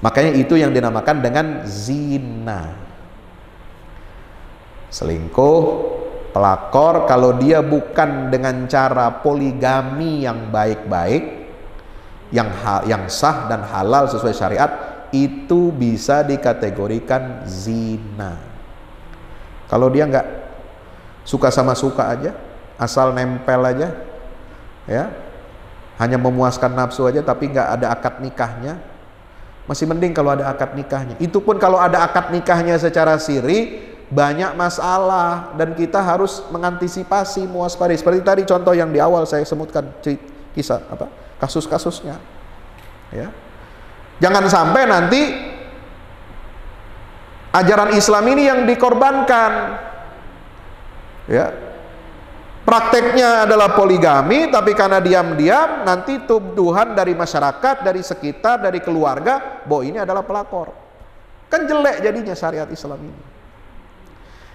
Makanya itu yang dinamakan dengan zina. Selingkuh, pelakor, kalau dia bukan dengan cara poligami yang baik-baik, yang sah dan halal sesuai syariat, itu bisa dikategorikan zina. Kalau dia nggak suka sama suka aja, asal nempel aja, ya, hanya memuaskan nafsu aja tapi nggak ada akad nikahnya, masih mending kalau ada akad nikahnya. Itu pun kalau ada akad nikahnya secara siri, banyak masalah dan kita harus mengantisipasi, mewaspadai. Seperti tadi contoh yang di awal saya sebutkan, kisah kasus-kasusnya. Ya. Jangan sampai nanti ajaran Islam ini yang dikorbankan. Ya. Prakteknya adalah poligami, tapi karena diam-diam nanti tuduhan dari masyarakat, dari sekitar, dari keluarga bahwa ini adalah pelakor. Kan jelek jadinya syariat Islam ini.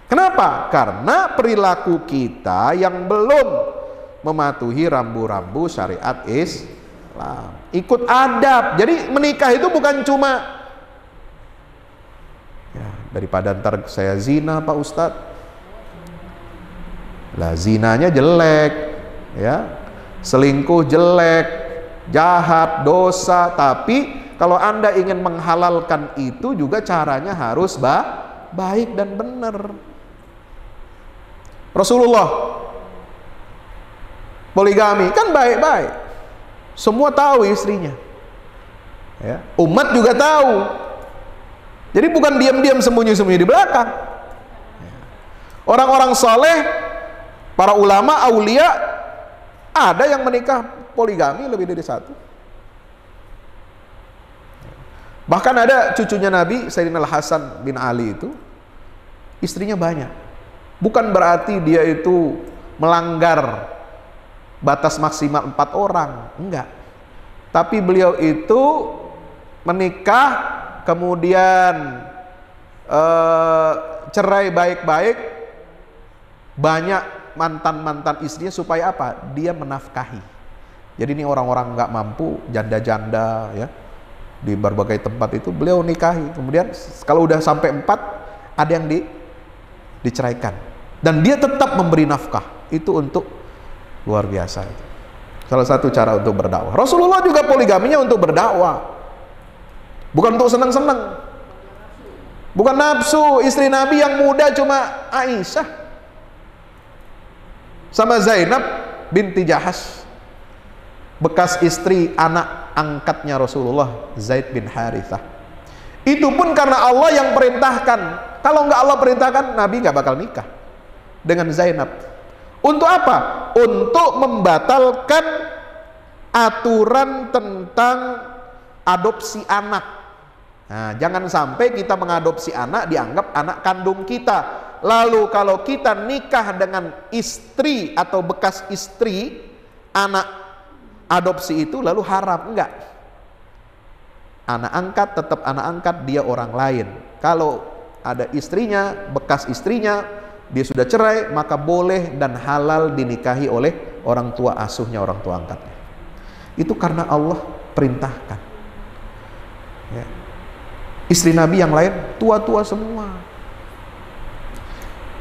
Kenapa? Karena perilaku kita yang belum mematuhi rambu-rambu syariat Islam. Ikut adab. Jadi menikah itu bukan cuma ya, daripada ntar saya zina Pak Ustadz. Lah zinanya jelek, ya, selingkuh jelek, jahat, dosa. Tapi kalau Anda ingin menghalalkan itu juga caranya harus baik dan benar. Rasulullah poligami kan baik-baik, semua tahu istrinya. Ya, umat juga tahu. Jadi bukan diam-diam sembunyi-sembunyi di belakang. Orang-orang soleh, para ulama, aulia, ada yang menikah poligami lebih dari satu. Bahkan ada cucunya Nabi, Sayyidina Al-Hasan bin Ali itu, istrinya banyak. Bukan berarti dia itu melanggar batas maksimal 4 orang, enggak. Tapi beliau itu menikah, kemudian cerai baik-baik, banyak mantan-mantan istrinya, supaya apa? Dia menafkahi. Jadi ini orang-orang nggak mampu, janda-janda ya, di berbagai tempat itu beliau nikahi. Kemudian kalau udah sampai 4, ada yang diceraikan, dan dia tetap memberi nafkah. Itu untuk luar biasa. Itu salah satu cara untuk berdakwah. Rasulullah juga poligaminya untuk berdakwah, bukan untuk senang-senang, bukan nafsu. Istri Nabi yang muda cuma Aisyah sama Zainab binti Jahas, bekas istri anak angkatnya Rasulullah, Zaid bin Harithah. Itu pun karena Allah yang perintahkan. Kalau nggak Allah perintahkan, Nabi nggak bakal nikah dengan Zainab. Untuk apa? Untuk membatalkan aturan tentang adopsi anak. Nah, jangan sampai kita mengadopsi anak dianggap anak kandung kita. Lalu kalau kita nikah dengan istri atau bekas istri anak adopsi itu, lalu haram. Enggak. Anak angkat tetap anak angkat, dia orang lain. Kalau ada istrinya, bekas istrinya, dia sudah cerai, maka boleh dan halal dinikahi oleh orang tua asuhnya, orang tua angkatnya. Itu karena Allah perintahkan. Ya. Istri Nabi yang lain tua-tua semua.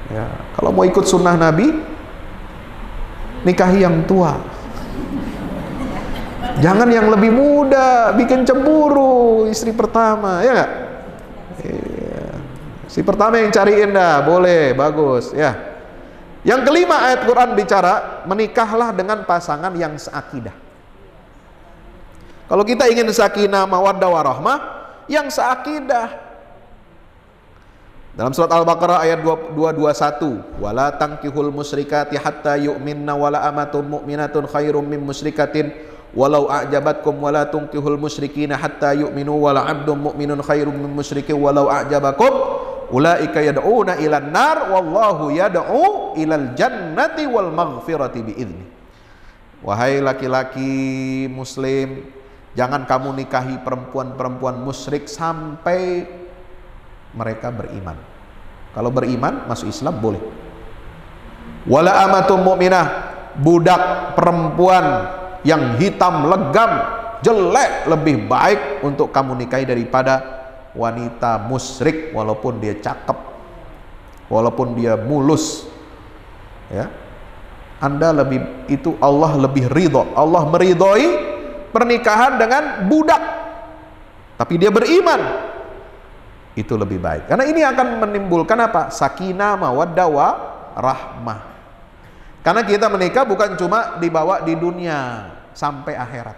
Ya. Kalau mau ikut sunnah Nabi, nikahi yang tua. Jangan yang lebih muda, bikin cemburu istri pertama, ya nggak? Iya. Si pertama yang cariin dah, boleh, bagus, ya. Yang kelima, ayat Quran bicara menikahlah dengan pasangan yang seakidah. Kalau kita ingin sakinah, mawaddah, warahmah, yang seakidah. Dalam surat Al-Baqarah ayat 221, wala tankihul musyrikati hatta yu'minna wala amatun mu'minatun khairum min musyrikatin walau a'jabatkum wala tunkihul musyrikina hatta yu'minu wala 'abdun mu'minun khairum min musyrikin walau a'jabakum ulaika yad'una ilan nar wallahu yad'u ilal jannati wal maghfirati bi'idzni. Wahai laki-laki muslim, jangan kamu nikahi perempuan-perempuan musyrik sampai mereka beriman. Kalau beriman masuk Islam boleh. Wala amatum mu'minah, budak perempuan yang hitam legam jelek lebih baik untuk kamu nikahi daripada wanita musyrik, walaupun dia cakep, walaupun dia mulus, ya. Anda lebih, itu Allah lebih ridho. Allah meridhoi pernikahan dengan budak tapi dia beriman, itu lebih baik, karena ini akan menimbulkan apa? Sakinah, mawaddah, warahmah. Karena kita menikah bukan cuma dibawa di dunia, sampai akhirat.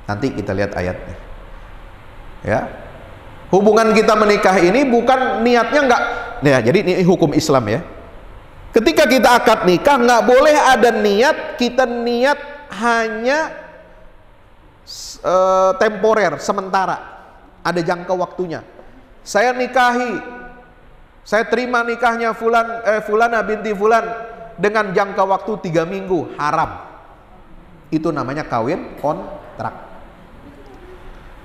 Nanti kita lihat ayatnya. Ya, hubungan kita menikah ini bukan niatnya enggak. Ya, jadi ini hukum Islam ya. Ketika kita akad nikah, nggak boleh ada niat kita niat hanya temporer, sementara. Ada jangka waktunya. Saya nikahi, saya terima nikahnya Fulana binti Fulan dengan jangka waktu 3 minggu, haram. Itu namanya kawin kontrak.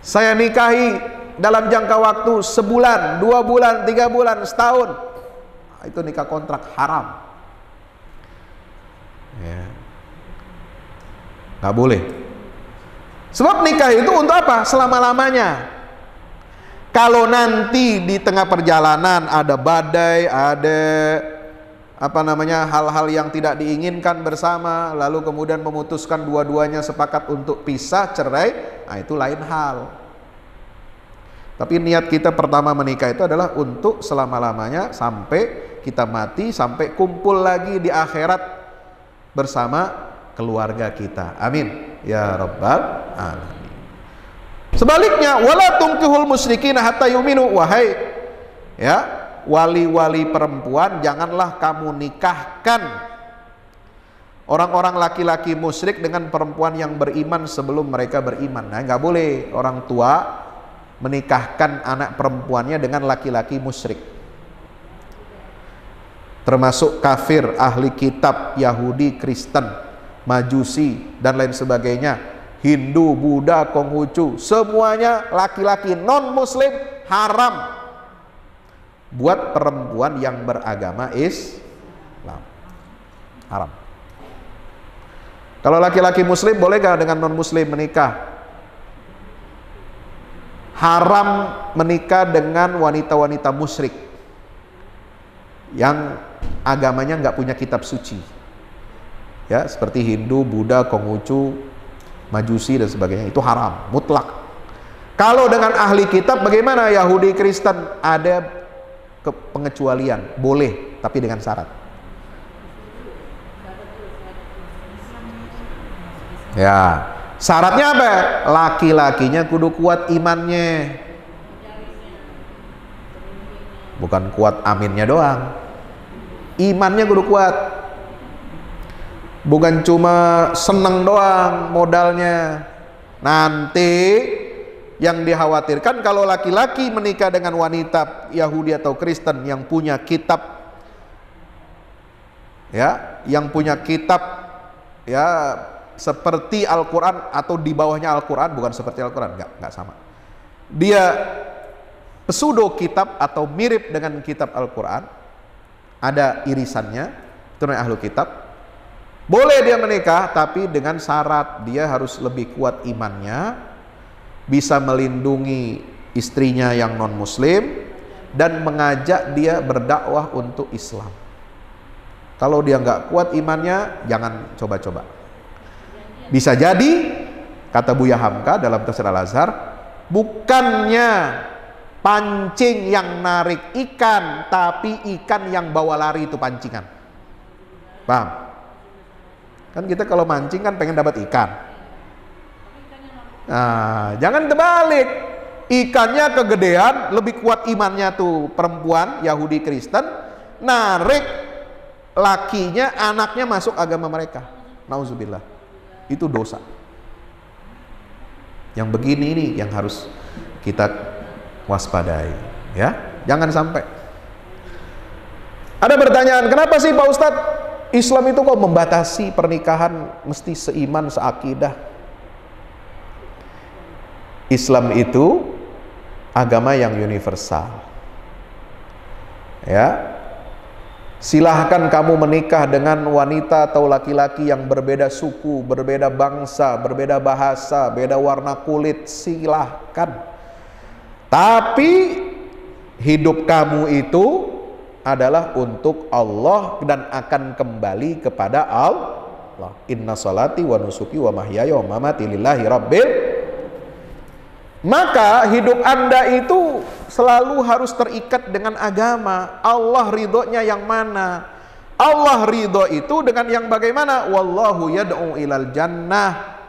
Saya nikahi dalam jangka waktu sebulan, 2 bulan, 3 bulan, setahun, itu nikah kontrak, haram. Ya. Nggak boleh. Sebab nikah itu untuk apa? Selama-lamanya. Kalau nanti di tengah perjalanan ada badai, ada hal-hal yang tidak diinginkan bersama, lalu kemudian memutuskan dua-duanya sepakat untuk pisah, cerai, nah itu lain hal. Tapi niat kita pertama menikah itu adalah untuk selama-lamanya, sampai kita mati, sampai kumpul lagi di akhirat bersama keluarga kita. Amin ya rabbal alamin. Sebaliknya, wala tunkihul musyrikin hatta yu'minu, wahai ya wali-wali perempuan, janganlah kamu nikahkan orang-orang laki-laki musyrik dengan perempuan yang beriman sebelum mereka beriman. Nah, nggak boleh orang tua menikahkan anak perempuannya dengan laki-laki musyrik, termasuk kafir, ahli kitab, Yahudi, Kristen, Majusi, dan lain sebagainya, Hindu, Buddha, Konghucu, semuanya laki-laki non-muslim haram buat perempuan yang beragama Islam. Haram. Kalau laki-laki muslim boleh gak dengan non-muslim menikah? Haram menikah dengan wanita-wanita musyrik yang agamanya nggak punya kitab suci, ya, seperti Hindu, Buddha, Konghucu, Majusi dan sebagainya. Itu haram mutlak. Kalau dengan ahli kitab bagaimana? Yahudi, Kristen, ada pengecualian, boleh, tapi dengan syarat. Ya, syaratnya apa? Laki-lakinya kudu kuat imannya, bukan kuat aminnya doang, imannya kudu kuat. Bukan cuma seneng doang modalnya. Nanti yang dikhawatirkan kalau laki-laki menikah dengan wanita Yahudi atau Kristen yang punya kitab, ya, yang punya kitab, ya, seperti Al-Quran atau di bawahnya Al-Quran, bukan seperti Al-Quran, nggak sama. Dia pseudo kitab atau mirip dengan kitab Al-Quran, ada irisannya, itu namanya ahlu kitab. Boleh dia menikah, tapi dengan syarat dia harus lebih kuat imannya, bisa melindungi istrinya yang non muslim, dan mengajak dia berdakwah untuk Islam. Kalau dia nggak kuat imannya, jangan coba-coba. Bisa jadi, kata Buya Hamka dalam Tafsir Al-Azhar, bukannya pancing yang narik ikan, tapi ikan yang bawa lari itu pancingan. Paham? Kan kita kalau mancing kan pengen dapat ikan. Nah, jangan terbalik. Ikannya kegedean, lebih kuat imannya tuh perempuan Yahudi Kristen, narik lakinya, anaknya masuk agama mereka. Nauzubillah. Itu dosa. Yang begini ini yang harus kita waspadai, ya. Jangan sampai. Ada pertanyaan, kenapa sih Pak Ustadz Islam itu kok membatasi pernikahan mesti seiman, seakidah? Islam itu agama yang universal, ya. Silahkan kamu menikah dengan wanita atau laki-laki yang berbeda suku, berbeda bangsa, berbeda bahasa, beda warna kulit, silahkan. Tapi hidup kamu itu adalah untuk Allah dan akan kembali kepada Allah. Inna salati wa nusuki wa mahyaya wa mamati lillahi rabbil. Maka hidup Anda itu selalu harus terikat dengan agama. Allah ridhonya yang mana? Allah ridho itu dengan yang bagaimana? Wallahu yad'u ilal jannah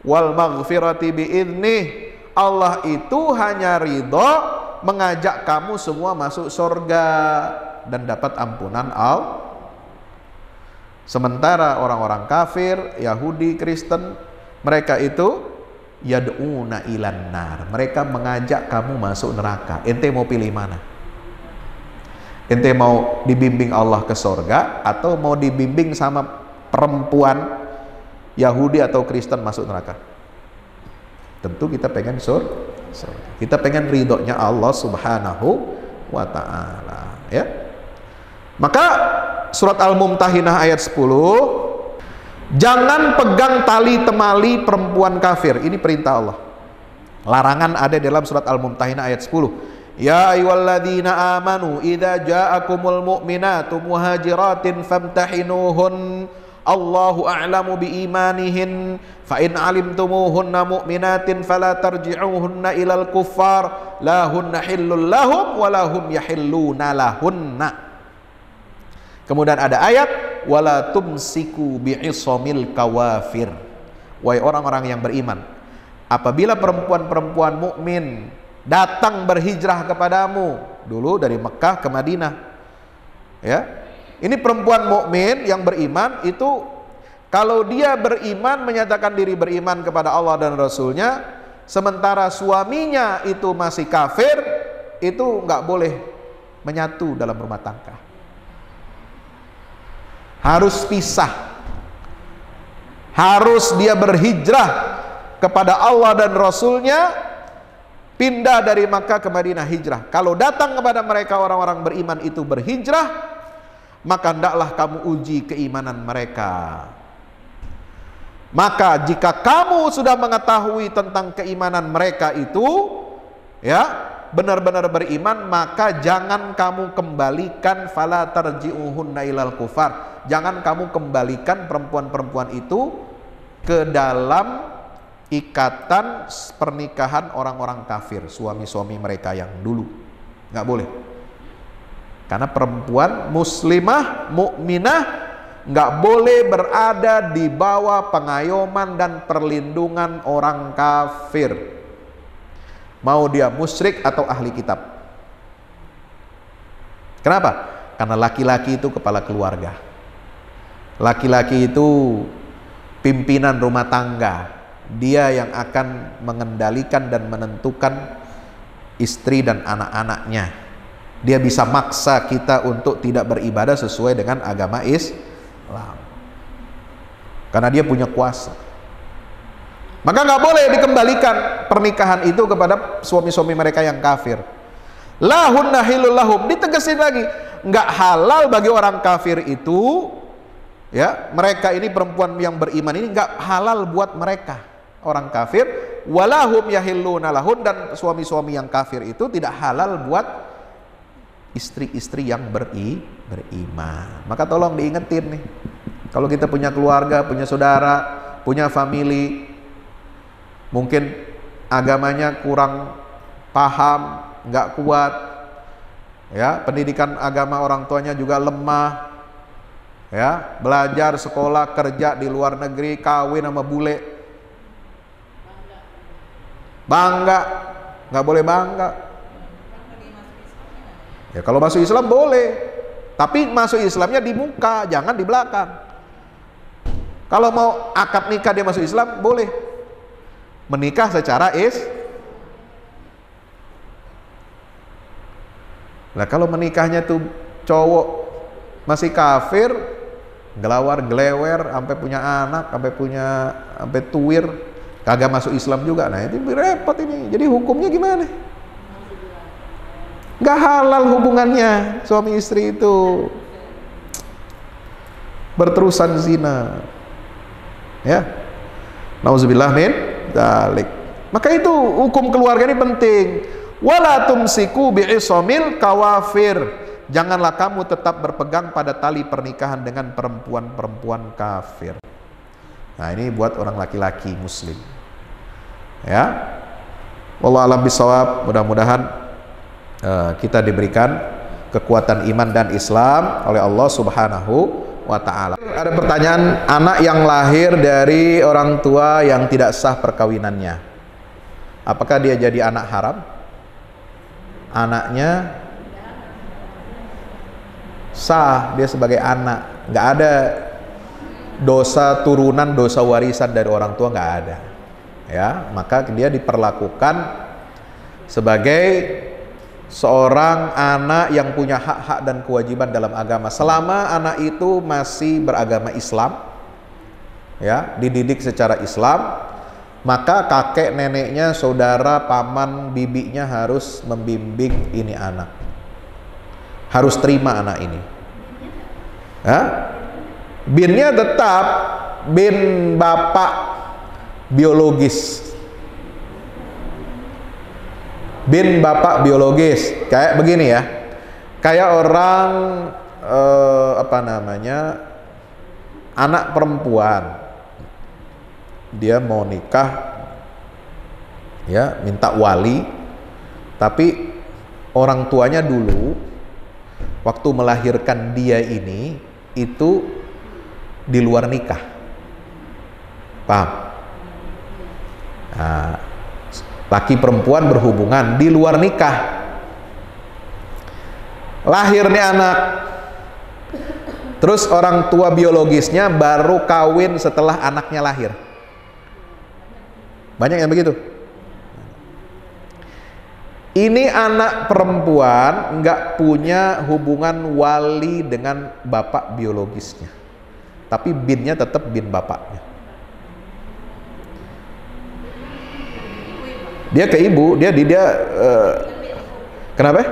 wal maghfirati bi'idnih. Allah itu hanya ridho mengajak kamu semua masuk surga dan dapat ampunan Allah. Sementara orang-orang kafir, Yahudi, Kristen, mereka itu yad'una ilan nar, mereka mengajak kamu masuk neraka. Ente mau pilih mana? Ente mau dibimbing Allah ke surga atau mau dibimbing sama perempuan Yahudi atau Kristen masuk neraka? Tentu kita pengen surga. Kita pengen ridhonya Allah Subhanahu wa ta'ala, ya. Maka surat Al-Mumtahinah ayat 10, jangan pegang tali temali perempuan kafir. Ini perintah Allah. Larangan ada dalam surat Al-Mumtahinah ayat 10. Ya ayyuhalladzina amanu idza ja'akumul mu'minatu muhajiratin famtahinuhun Allahu a'lamu biimanihin fa in alimtumuhunna mu'minatin fala tarji'uhunna ilal kuffar la hunna hillul lahum wa lahum yahilluna lahunna. Kemudian ada ayat wala tumsiku bi'isamil kawafir. Wahai orang-orang yang beriman, apabila perempuan-perempuan mukmin datang berhijrah kepadamu, dulu dari Mekah ke Madinah, ya, ini perempuan mukmin yang beriman itu, kalau dia beriman, menyatakan diri beriman kepada Allah dan Rasulnya, sementara suaminya itu masih kafir, itu nggak boleh menyatu dalam rumah tangga, harus pisah, harus dia berhijrah kepada Allah dan Rasulnya, pindah dari Makkah ke Madinah, hijrah. Kalau datang kepada mereka orang-orang beriman itu berhijrah, maka hendaklah kamu uji keimanan mereka. Maka jika kamu sudah mengetahui tentang keimanan mereka itu, ya, benar-benar beriman, maka jangan kamu kembalikan, fala tarji'uhunna ilal kufar, jangan kamu kembalikan perempuan-perempuan itu ke dalam ikatan pernikahan orang-orang kafir, suami-suami mereka yang dulu. Nggak boleh. Karena perempuan muslimah, mukminah, nggak boleh berada di bawah pengayoman dan perlindungan orang kafir, mau dia musyrik atau ahli kitab. Kenapa? Karena laki-laki itu kepala keluarga, laki-laki itu pimpinan rumah tangga, dia yang akan mengendalikan dan menentukan istri dan anak-anaknya. Dia bisa maksa kita untuk tidak beribadah sesuai dengan agama Islam, karena dia punya kuasa. Maka nggak boleh dikembalikan pernikahan itu kepada suami-suami mereka yang kafir. Lahunna hilul lahum, ditegesin lagi, nggak halal bagi orang kafir itu, ya, mereka ini perempuan yang beriman ini nggak halal buat mereka orang kafir. Walahum yahilluna lahun, dan suami-suami yang kafir itu tidak halal buat istri-istri yang beriman. Maka tolong diingetin nih, kalau kita punya keluarga, punya saudara, punya family, mungkin agamanya kurang paham, nggak kuat, ya, pendidikan agama orang tuanya juga lemah, ya, belajar, sekolah, kerja di luar negeri, kawin sama bule, bangga, nggak boleh bangga. Ya, kalau masuk Islam boleh, tapi masuk Islamnya di muka, jangan di belakang. Kalau mau akad nikah dia masuk Islam, boleh menikah secara Nah, kalau menikahnya tuh cowok masih kafir, gelawar gelewer, sampai punya anak, sampai tuir, kagak masuk Islam juga, nah itu repot ini. Jadi hukumnya gimana? Gak halal hubungannya suami istri itu, berterusan zina, ya. Nauzubillah min dzalik. Maka itu hukum keluarga ini penting. Wala tumsiku bi'isamil kawafir, janganlah kamu tetap berpegang pada tali pernikahan dengan perempuan-perempuan kafir. Nah, ini buat orang laki-laki muslim, ya. Wallahu a'lam bishawab. Mudah-mudahan kita diberikan kekuatan iman dan Islam oleh Allah Subhanahu wa ta'ala. Ada pertanyaan, anak yang lahir dari orang tua yang tidak sah perkawinannya, apakah dia jadi anak haram? Anaknya sah, dia sebagai anak, nggak ada dosa turunan, dosa warisan dari orang tua, nggak ada, ya. Maka dia diperlakukan sebagai seorang anak yang punya hak-hak dan kewajiban dalam agama, selama anak itu masih beragama Islam, ya, dididik secara Islam. Maka kakek neneknya, saudara, paman, bibinya harus membimbing ini anak, harus terima anak ini, ya. Binnya tetap bin bapak biologis, bin bapak biologis. Kayak begini ya, kayak orang anak perempuan, dia mau nikah, ya, minta wali, tapi orang tuanya dulu waktu melahirkan dia ini itu di luar nikah, paham? Nah, laki perempuan berhubungan di luar nikah, lahir nih anak, terus orang tua biologisnya baru kawin setelah anaknya lahir. Banyak yang begitu. Ini anak perempuan nggak punya hubungan wali dengan bapak biologisnya, tapi binnya tetap bin bapaknya. Dia ke ibu, kenapa?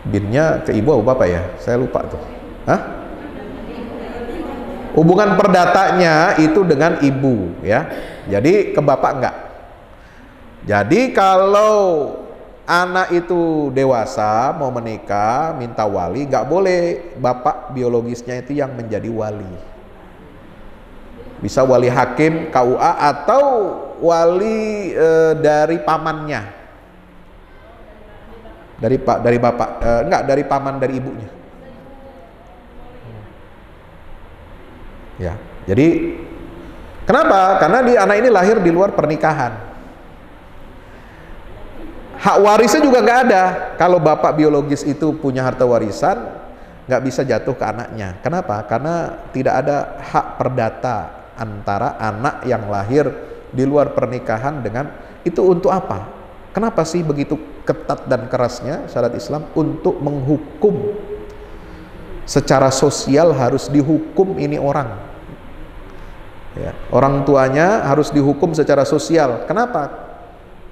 Binnya ke ibu atau bapak ya? Saya lupa tuh. Hah? Hubungan perdatanya itu dengan ibu, ya. Jadi ke bapak enggak. Jadi kalau anak itu dewasa mau menikah minta wali, nggak boleh bapak biologisnya itu yang menjadi wali. Bisa wali hakim KUA atau wali dari pamannya, dari bapak, enggak, dari paman, dari ibunya. Ya, jadi kenapa? Karena anak ini lahir di luar pernikahan. Hak warisnya juga nggak ada. Kalau bapak biologis itu punya harta warisan, nggak bisa jatuh ke anaknya. Kenapa? Karena tidak ada hak perdata antara anak yang lahir di luar pernikahan dengan itu. Untuk apa? Kenapa sih begitu ketat dan kerasnya syariat Islam untuk menghukum secara sosial? Harus dihukum ini orang, ya, orang tuanya harus dihukum secara sosial. Kenapa?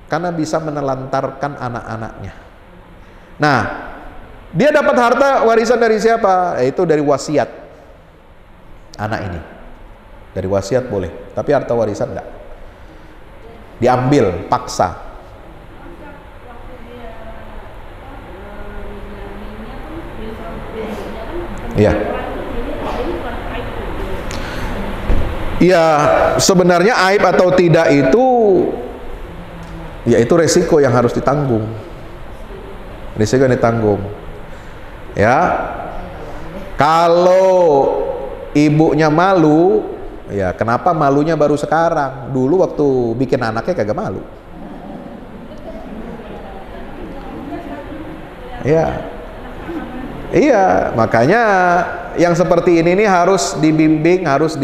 Karena bisa menelantarkan anak-anaknya. Nah, dia dapat harta warisan dari siapa? Yaitu dari wasiat anak ini. Dari wasiat boleh, tapi harta warisan enggak. Diambil paksa. Iya. Iya, sebenarnya aib atau tidak itu, ya itu resiko yang harus ditanggung. Resiko yang ditanggung. Ya. Kalau ibunya malu, ya kenapa malunya baru sekarang? Dulu waktu bikin anaknya kagak malu. Iya. Iya, makanya yang seperti ini nih harus dibimbing, harus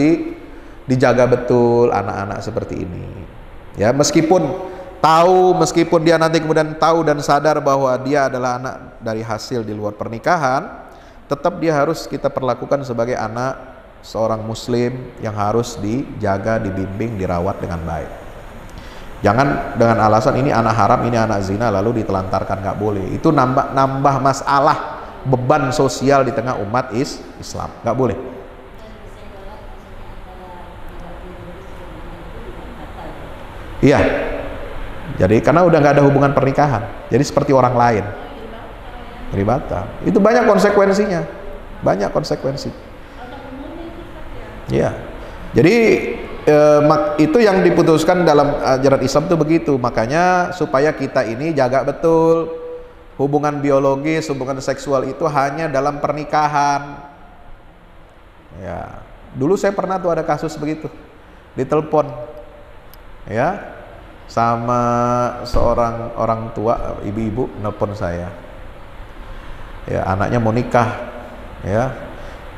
dijaga betul anak-anak seperti ini. Ya, meskipun dia nanti kemudian tahu dan sadar bahwa dia adalah anak dari hasil di luar pernikahan, tetap dia harus kita perlakukan sebagai anak seorang muslim yang harus dijaga, dibimbing, dirawat dengan baik. Jangan dengan alasan ini anak haram, ini anak zina, lalu ditelantarkan, nggak boleh. Itu nambah masalah, beban sosial di tengah umat Islam, nggak boleh. Iya. Jadi karena udah nggak ada hubungan pernikahan, jadi seperti orang lain, dari Batam. Itu banyak konsekuensinya, banyak konsekuensi. Iya. Jadi itu yang diputuskan dalam ajaran Islam itu begitu. Makanya supaya kita ini jaga betul hubungan biologis, hubungan seksual itu hanya dalam pernikahan. Ya, dulu saya pernah tuh ada kasus begitu, ditelepon, ya. Sama seorang orang tua, ibu-ibu nelpon saya, ya anaknya mau nikah, ya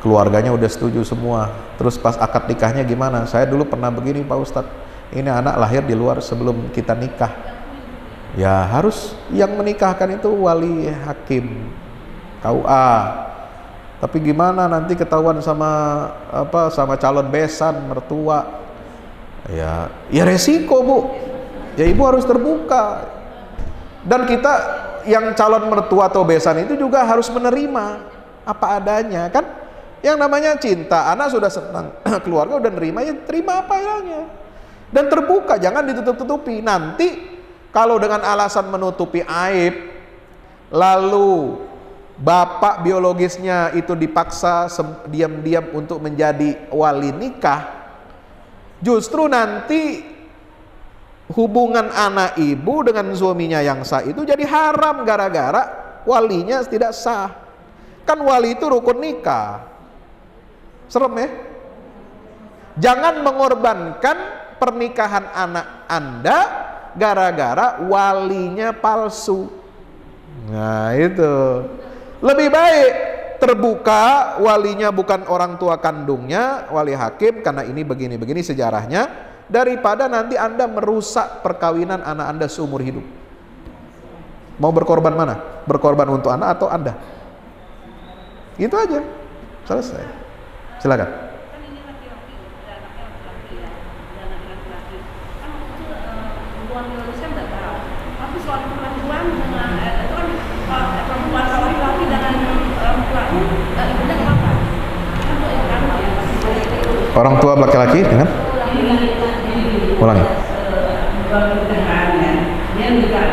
keluarganya udah setuju semua, terus pas akad nikahnya gimana? Saya dulu pernah begini Pak Ustadz, ini anak lahir di luar sebelum kita nikah, ya harus yang menikahkan itu wali hakim KUA, tapi gimana nanti ketahuan sama calon besan mertua, ya resiko Bu. Ya ibu harus terbuka, dan kita yang calon mertua atau besan itu juga harus menerima apa adanya, kan? Yang namanya cinta, anak sudah senang, keluarga udah nerima, ya terima apa adanya dan terbuka, jangan ditutup-tutupi. Nanti kalau dengan alasan menutupi aib, lalu bapak biologisnya itu dipaksa diam-diam untuk menjadi wali nikah, justru nanti hubungan anak ibu dengan suaminya yang sah itu jadi haram gara-gara walinya tidak sah. Kan wali itu rukun nikah. Serem ya? Jangan mengorbankan pernikahan anak Anda gara-gara walinya palsu. Nah itu lebih baik terbuka, walinya bukan orang tua kandungnya, wali hakim, karena ini begini-begini sejarahnya, daripada nanti Anda merusak perkawinan anak Anda seumur hidup. Mau berkorban mana? Berkorban untuk anak atau Anda? Itu aja, selesai. Silakan. Kan ini laki-laki, anaknya laki-laki ya, anaknya laki-laki. Kan itu hubungan biologisnya nggak tahu. Tapi suatu perempuan dengan itu kan perempuan laki-laki dengan orang tuanya, ibunya apa? Kan itu kan ya. Orang tua laki-laki dengan? Ulangi. Dia juga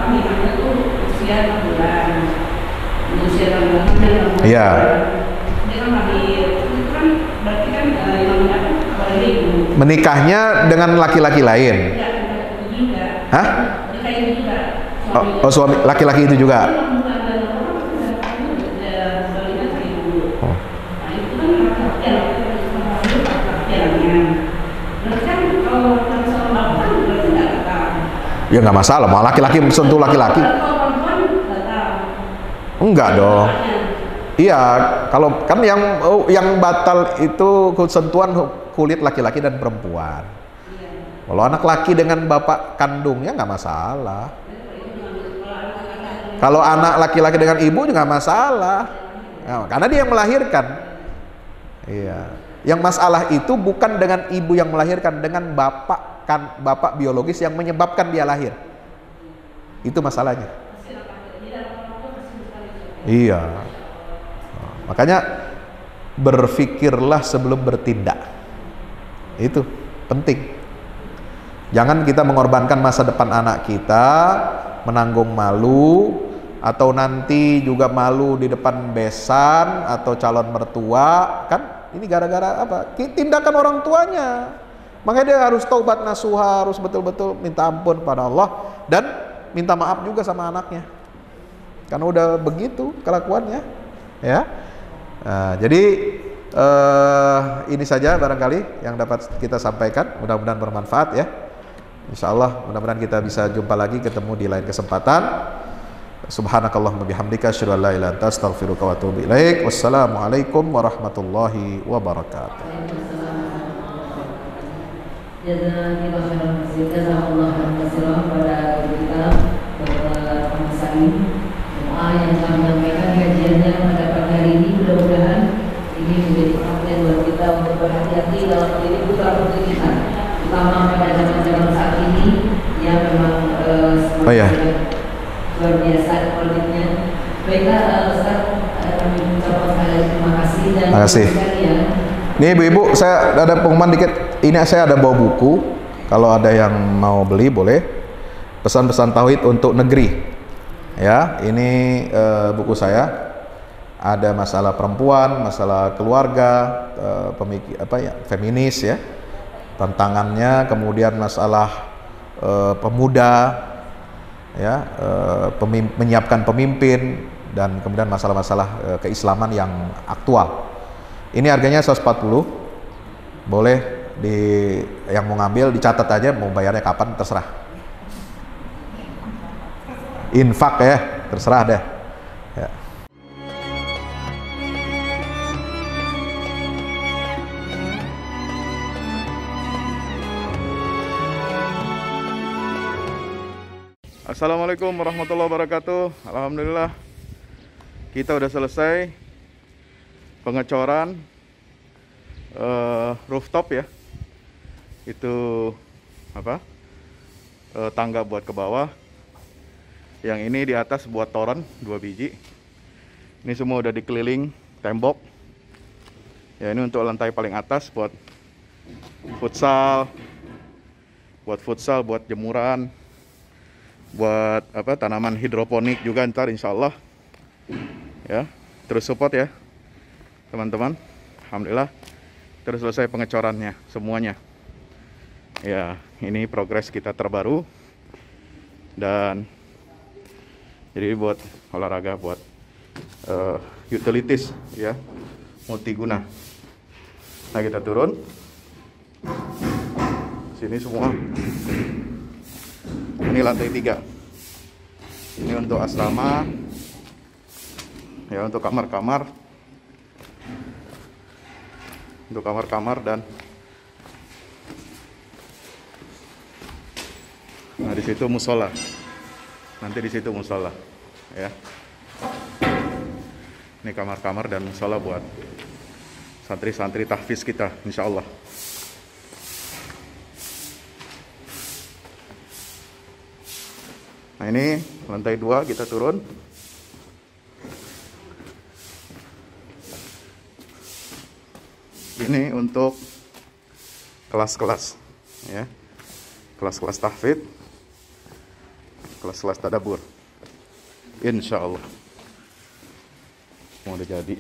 nikahnya tuh usia 6 bulan. Usia 6 bulan Iya. dia kan lahir. Itu kan berarti kan yang menikah apalagi ibu. Menikahnya dengan laki-laki lain. Iya, itu juga. Hah? Menikah itu juga. Oh, suami laki-laki itu juga. Ya nggak masalah, mau laki-laki sentuh laki-laki. Enggak dong. Iya, kalau kan yang batal itu sentuhan kulit laki-laki dan perempuan. Kalau anak laki dengan bapak kandungnya nggak masalah. Kalau anak laki-laki dengan ibu juga nggak masalah. Nah, karena dia yang melahirkan. Iya. Yang masalah itu bukan dengan ibu yang melahirkan, dengan bapak biologis yang menyebabkan dia lahir. Itu masalahnya. Iya. Nah, makanya berpikirlah sebelum bertindak. Itu penting. Jangan kita mengorbankan masa depan anak kita, menanggung malu, atau nanti juga malu di depan besan atau calon mertua, kan? Ini gara-gara apa? Tindakan orang tuanya. Makanya dia harus taubat nasuha, harus betul-betul minta ampun pada Allah dan minta maaf juga sama anaknya. Karena udah begitu kelakuannya, ya. Nah, jadi ini saja barangkali yang dapat kita sampaikan. Mudah-mudahan bermanfaat ya. Insya Allah mudah-mudahan kita bisa jumpa lagi, ketemu di lain kesempatan. Subhanakallahumma bihamdika asyhadu an la ilaha illa anta astaghfiruka wa atubu ilaik. Wassalamualaikum warahmatullahi wabarakatuh. Jazakallahu khairan pada kita Bapak Hansani. Doa yang telah menyampaikan kajiannya pada pagi hari ini, mudah-mudahan ini menjadi perhatian buat kita untuk berhati-hati dalam menjadi putra-putri kita, terutama pada zaman-zaman saat ini yang memang luar biasa politiknya. Baiklah, Ustaz, kami ucapkan sekali terima kasih dan terima kasih. Nih ibu-ibu, saya ada pengumuman dikit. Ini saya ada bawa buku. Kalau ada yang mau beli boleh. Pesan-pesan tauhid untuk negeri. Ya, ini buku saya. Ada masalah perempuan, masalah keluarga, feminis ya. Tantangannya, kemudian masalah pemuda, ya, menyiapkan pemimpin, dan kemudian masalah-masalah keislaman yang aktual. Ini harganya 140. Boleh yang mau ngambil dicatat aja, mau bayarnya kapan terserah. Infak ya, terserah deh. Ya. Assalamualaikum warahmatullahi wabarakatuh. Alhamdulillah kita udah selesai pengecoran rooftop ya. Itu apa? Tangga buat ke bawah. Yang ini di atas buat toren 2 biji. Ini semua udah dikeliling tembok. Ya, ini untuk lantai paling atas buat futsal, buat jemuran, buat apa, tanaman hidroponik juga ntar insya Allah. Ya, terus support ya teman-teman. Alhamdulillah terus selesai pengecorannya semuanya. Ya, ini progres kita terbaru. Dan jadi buat olahraga, buat utilities ya, multiguna. Nah, kita turun. Sini semua. Ini lantai 3. Ini untuk asrama. Ya, untuk kamar-kamar. Untuk kamar-kamar dan nah, di situ musola. Nanti di situ musola, ya. Ini kamar-kamar dan musola buat santri-santri tahfiz kita, insya Allah. Nah, ini lantai 2 kita turun. Ini untuk kelas-kelas, ya. Kelas-kelas tahfidz, kelas-kelas tadabbur. Insya Allah mau udah jadi.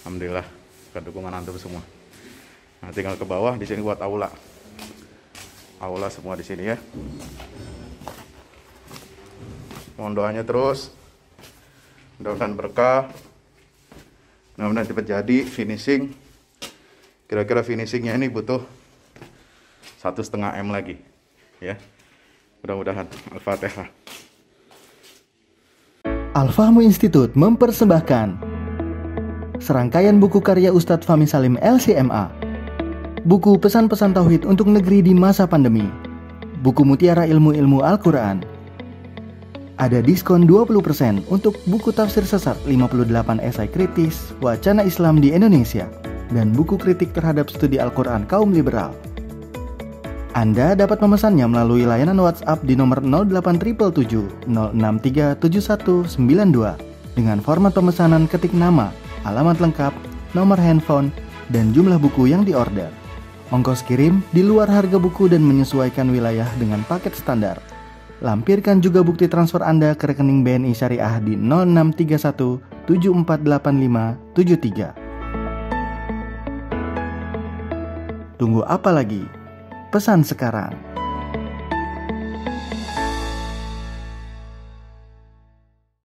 Alhamdulillah, dengan dukungan antum semua. Nah, tinggal ke bawah, di sini buat aula. Aula semua di sini, ya. Mohon doanya terus. Mudah-mudahan berkah. Mudah-mudahan cepat jadi finishing. Kira-kira finishingnya ini butuh 1,5 M lagi, ya. Mudah-mudahan. Al-Fatihah. Al-Fahmu Institute mempersembahkan serangkaian buku karya Ustadz Fahmi Salim LCMA. Buku pesan-pesan tauhid untuk negeri di masa pandemi. Buku mutiara ilmu-ilmu Al-Quran. Ada diskon 20% untuk buku tafsir sesat 58 esai kritis wacana Islam di Indonesia dan buku kritik terhadap studi Al-Quran kaum liberal. Anda dapat memesannya melalui layanan WhatsApp di nomor 0877 063 7192 dengan format pemesanan ketik nama, alamat lengkap, nomor handphone, dan jumlah buku yang diorder. Ongkos kirim di luar harga buku dan menyesuaikan wilayah dengan paket standar. Lampirkan juga bukti transfer Anda ke rekening BNI Syariah di 0631 748573. Tunggu apa lagi? Pesan sekarang.